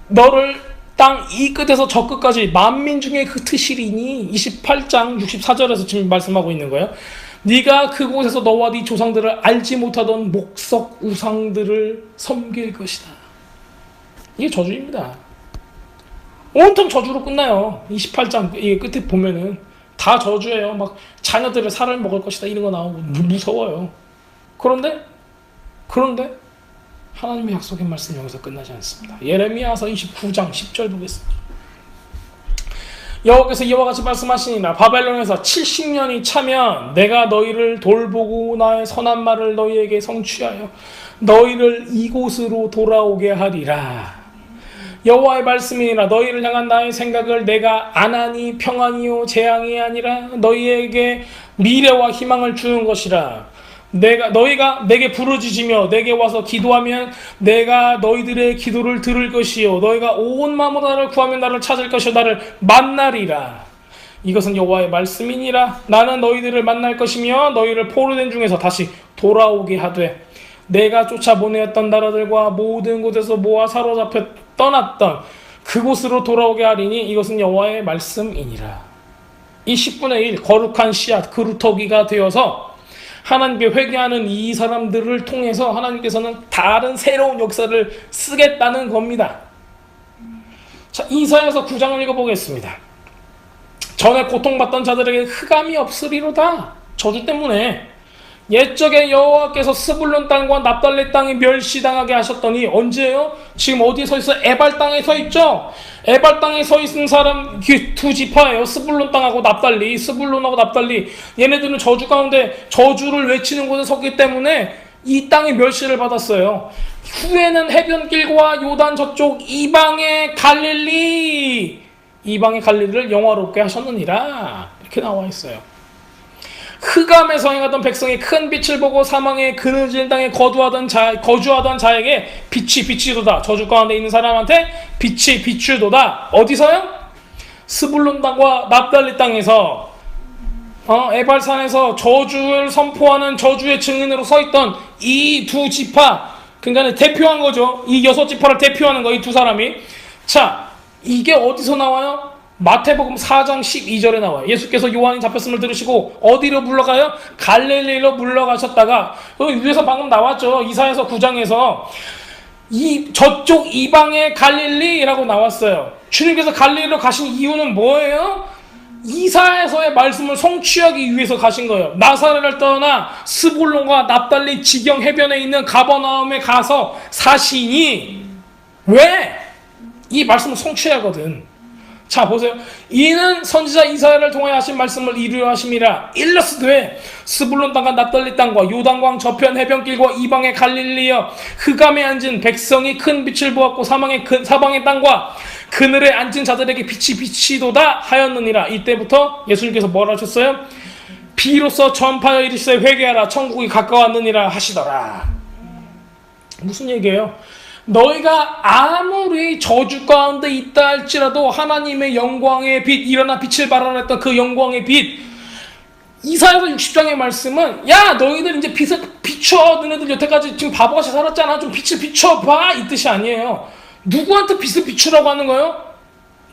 너를 땅 이 끝에서 저 끝까지 만민 중에 흩으시리니 28장 64절에서 지금 말씀하고 있는 거예요. 네가 그곳에서 너와 네 조상들을 알지 못하던 목석 우상들을 섬길 것이다. 이게 저주입니다. 온통 저주로 끝나요. 28장 이 끝에 보면은 다 저주예요. 막 자녀들의 살을 먹을 것이다 이런 거 나오고 무서워요. 그런데 하나님의 약속의 말씀 여기서 끝나지 않습니다. 예레미야서 29장 10절 보겠습니다. 여호와께서 이와 같이 말씀하시니라. 바벨론에서 70년이 차면 내가 너희를 돌보고 나의 선한 말을 너희에게 성취하여 너희를 이곳으로 돌아오게 하리라. 여호와의 말씀이니라. 너희를 향한 나의 생각을 내가 안하니 평안이요 재앙이 아니라 너희에게 미래와 희망을 주는 것이라. 너희가 내게 부르짖으며 내게 와서 기도하면 내가 너희들의 기도를 들을 것이요 너희가 온 마음으로 나를 구하면 나를 찾을 것이요 나를 만나리라. 이것은 여호와의 말씀이니라. 나는 너희들을 만날 것이며 너희를 포로된 중에서 다시 돌아오게 하되 내가 쫓아보내었던 나라들과 모든 곳에서 모아 사로잡혀 떠났던 그곳으로 돌아오게 하리니 이것은 여호와의 말씀이니라. 이 10분의 1 거룩한 씨앗 그루터기가 되어서 하나님께 회개하는 이 사람들을 통해서 하나님께서는 다른 새로운 역사를 쓰겠다는 겁니다. 자, 이사야서 9장을 읽어보겠습니다. 전에 고통받던 자들에게 흑암이 없으리로다. 저주 때문에 옛적에 여호와께서 스불론 땅과 납달리 땅이 멸시당하게 하셨더니 언제요? 지금 어디에 서 있어요? 에발 땅에 서 있죠? 에발 땅에 서 있는 사람 두 지파예요. 스불론 땅하고 납달리. 스불론하고 납달리. 얘네들은 저주 가운데 저주를 외치는 곳에 섰기 때문에 이 땅이 멸시를 받았어요. 후에는 해변길과 요단 저쪽 이방의 갈릴리를 영화롭게 하셨느니라. 이렇게 나와 있어요. 흑암에서 행하던 백성이 큰 빛을 보고 사망의 그늘진 땅에 거주하던 자에게 빛이 비치도다. 저주 가운데 있는 사람한테 빛이 비추도다. 어디서요? 스불론 땅과 납달리 땅에서 에발산에서 저주를 선포하는 저주의 증인으로 서있던 이 두 지파, 그러니까 대표한 거죠. 이 6지파를 대표하는 거, 이 두 사람이. 자, 이게 어디서 나와요? 마태복음 4장 12절에 나와요. 예수께서 요한이 잡혔음을 들으시고 어디로 물러가요? 갈릴리로 물러가셨다가 위에서 방금 나왔죠. 이사야서 9장에서 저쪽 이방의 갈릴리라고 나왔어요. 주님께서 갈릴리로 가신 이유는 뭐예요? 이사야서의 말씀을 성취하기 위해서 가신 거예요. 나사렛을 떠나 스불론과 납달리 지경 해변에 있는 가버나움에 가서 사시니 왜? 이 말씀을 성취하거든. 자, 보세요. 이는 선지자 이사야를 통하여 하신 말씀을 이루려 하심이라. 일러스되 스불론 땅과 납달리 땅과 요단강 저편 해변길과 이방의 갈릴리여 흑암에 앉은 백성이 큰 빛을 보았고 사방의 땅과 그늘에 앉은 자들에게 빛이 비치도다 하였느니라. 이때부터 예수님께서 뭐라 하셨어요? 비로소 전파하여 이르시되 회개하라 천국이 가까웠느니라 하시더라. 무슨 얘기예요? 너희가 아무리 저주 가운데 있다 할지라도 하나님의 영광의 빛, 일어나 빛을 발하라 했던 그 영광의 빛, 이사야서 60장의 말씀은 야 너희들 이제 빛을 비춰. 너희들 여태까지 지금 바보같이 살았잖아. 좀 빛을 비춰봐 이 뜻이 아니에요. 누구한테 빛을 비추라고 하는 거예요?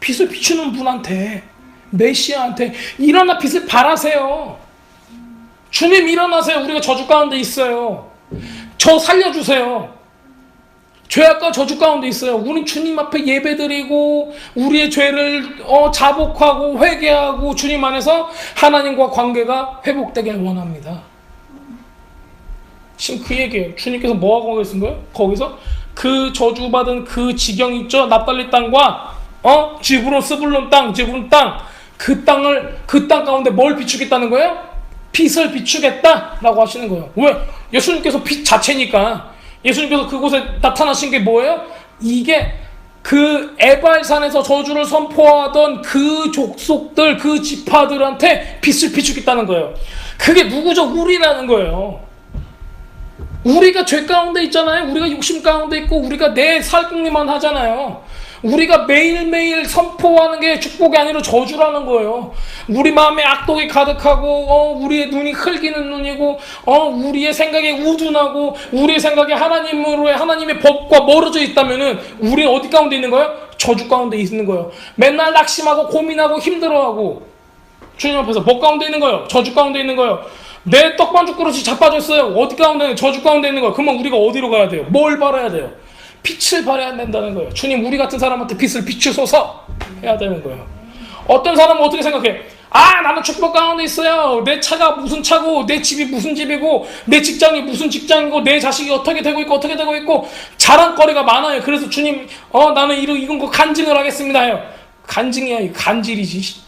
빛을 비추는 분한테, 메시아한테 일어나 빛을 발하세요. 주님 일어나세요. 우리가 저주 가운데 있어요. 저 살려주세요. 죄악과 저주 가운데 있어요. 우린 주님 앞에 예배드리고 우리의 죄를 자복하고 회개하고 주님 안에서 하나님과 관계가 회복되길 원합니다. 지금 그 얘기예요. 주님께서 뭐하고 계신 거예요? 거기서 그 저주받은 그 지경 있죠? 납달리 땅과 지브론 스불론 땅, 지브론 땅, 그 땅 가운데 뭘 비추겠다는 거예요? 빛을 비추겠다라고 하시는 거예요. 왜? 예수님께서 빛 자체니까. 예수님께서 그곳에 나타나신 게 뭐예요? 이게 그 에발산에서 저주를 선포하던 그 족속들, 그 지파들한테 빛을 비추겠다는 거예요. 그게 누구죠? 우리라는 거예요. 우리가 죄 가운데 있잖아요. 우리가 욕심 가운데 있고 우리가 내 살궁리만 하잖아요. 우리가 매일매일 선포하는 게 축복이 아니라 저주라는 거예요. 우리 마음에 악독이 가득하고 우리의 눈이 흘기는 눈이고 우리의 생각에 우둔하고 우리의 생각에 하나님의 법과 멀어져 있다면은 우리는 어디 가운데 있는 거예요? 저주 가운데 있는 거예요. 맨날 낙심하고 고민하고 힘들어하고 주님 앞에서 뭐 가운데 있는 거예요? 저주 가운데 있는 거예요. 내 떡반죽 그릇이 자빠졌어요. 어디 가운데? 저주 가운데 있는 거예요. 그러면 우리가 어디로 가야 돼요? 뭘 바라야 돼요? 빛을 발해야 된다는 거예요. 주님, 우리 같은 사람한테 빛을 비추소서 해야 되는 거예요. 어떤 사람은 어떻게 생각해? 아, 나는 축복 가운데 있어요. 내 차가 무슨 차고, 내 집이 무슨 집이고, 내 직장이 무슨 직장이고, 내 자식이 어떻게 되고 있고, 어떻게 되고 있고, 자랑거리가 많아요. 그래서 주님, 나는 이건 거 간증을 하겠습니다 해요. 간증이야, 이거 간질이지.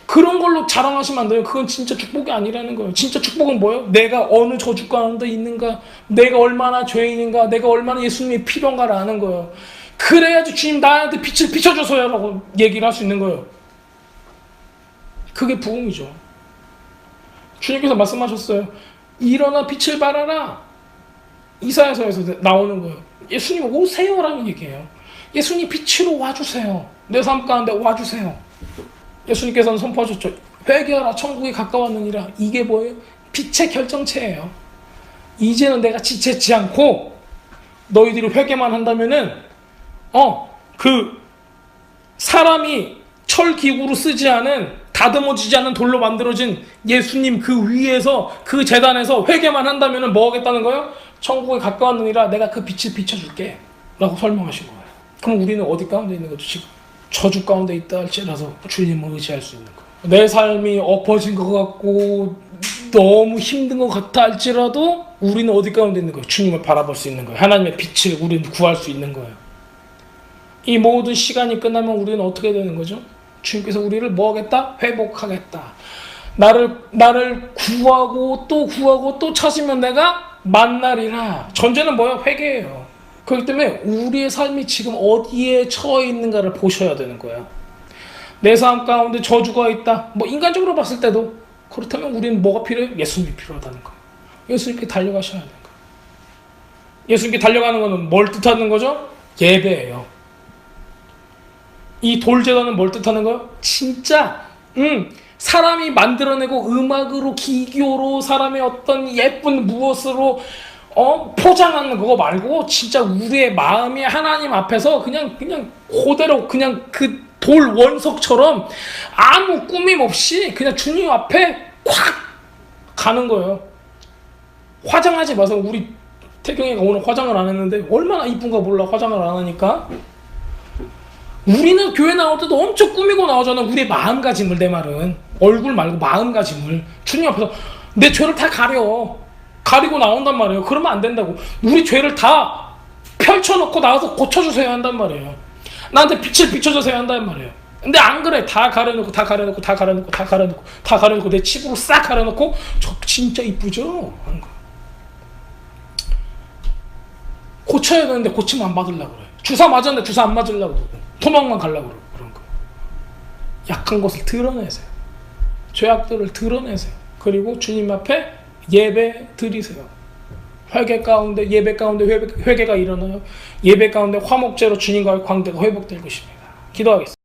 그런 걸로 자랑하시면 안 돼요. 그건 진짜 축복이 아니라는 거예요. 진짜 축복은 뭐예요? 내가 어느 저주 가운데 있는가, 내가 얼마나 죄인인가, 내가 얼마나 예수님이 필요한가를 아는 거예요. 그래야지 주님 나한테 빛을 비춰줘서요 라고 얘기를 할 수 있는 거예요. 그게 부흥이죠. 주님께서 말씀하셨어요. 일어나 빛을 발하라. 이사야서에서 나오는 거예요. 예수님 오세요라는 얘기예요. 예수님 빛으로 와주세요. 내 삶 가운데 와주세요. 예수님께서는 선포하셨죠. 회개하라, 천국이 가까웠느니라. 이게 뭐예요? 빛의 결정체예요. 이제는 내가 지체치 않고 너희들이 회개만 한다면은 그 사람이 철기구로 쓰지 않은, 다듬어지지 않은 돌로 만들어진 예수님 그 위에서, 그 재단에서 회개만 한다면은 뭐 하겠다는 거예요? 천국에 가까웠느니라. 내가 그 빛을 비춰줄게 라고 설명하신 거예요. 그럼 우리는 어디 가운데 있는 거죠? 지금 저주 가운데 있다 할지라도 주님을 의지할 수 있는 거예요. 내 삶이 엎어진 것 같고 너무 힘든 것 같아 할지라도 우리는 어디 가운데 있는 거예요? 주님을 바라볼 수 있는 거예요. 하나님의 빛을 우리는 구할 수 있는 거예요. 이 모든 시간이 끝나면 우리는 어떻게 되는 거죠? 주님께서 우리를 뭐 하겠다? 회복하겠다. 나를 구하고 또 찾으면 내가 만나리라. 전제는 뭐야? 회개예요. 그렇기 때문에 우리의 삶이 지금 어디에 처해 있는가를 보셔야 되는 거예요. 내 삶 가운데 저주가 있다. 뭐 인간적으로 봤을 때도 그렇다면 우리는 뭐가 필요해요? 예수님이 필요하다는 거예요. 예수님께 달려가셔야 되는 거예요. 예수님께 달려가는 것은 뭘 뜻하는 거죠? 예배예요. 이 돌제단은 뭘 뜻하는 거예요? 진짜 사람이 만들어내고 음악으로, 기교로, 사람의 어떤 예쁜 무엇으로 포장하는 그거 말고 진짜 우리의 마음이 하나님 앞에서 그냥 그대로 그냥 그 돌 원석처럼 아무 꾸밈 없이 그냥 주님 앞에 콱 가는 거예요. 화장하지 마세요. 우리 태경이가 오늘 화장을 안 했는데 얼마나 이쁜가 몰라. 화장을 안 하니까. 우리는 교회 나올 때도 엄청 꾸미고 나오잖아. 우리의 마음가짐을. 내 말은 얼굴 말고 마음가짐을 주님 앞에서 내 죄를 다 가리고 나온단 말이에요. 그러면 안 된다고. 우리 죄를 다 펼쳐놓고 나와서 고쳐주세요 한단 말이에요. 나한테 빛을 비춰주세요 한단 말이에요. 근데 안 그래. 다 가려놓고 내 칩으로 싹 가려놓고 저 진짜 이쁘죠? 하는 거. 고쳐야 되는데 고치면 안 받으려고 그래. 주사 맞았는데 주사 안 맞으려고 그러고 토막만 가려고 그런 거. 약한 것을 드러내세요. 죄악들을 드러내세요. 그리고 주님 앞에 예배 드리세요. 회개 가운데, 예배 가운데 회개가 일어나요. 예배 가운데 화목제로 주님과의 관계가 회복될 것입니다. 기도하겠습니다.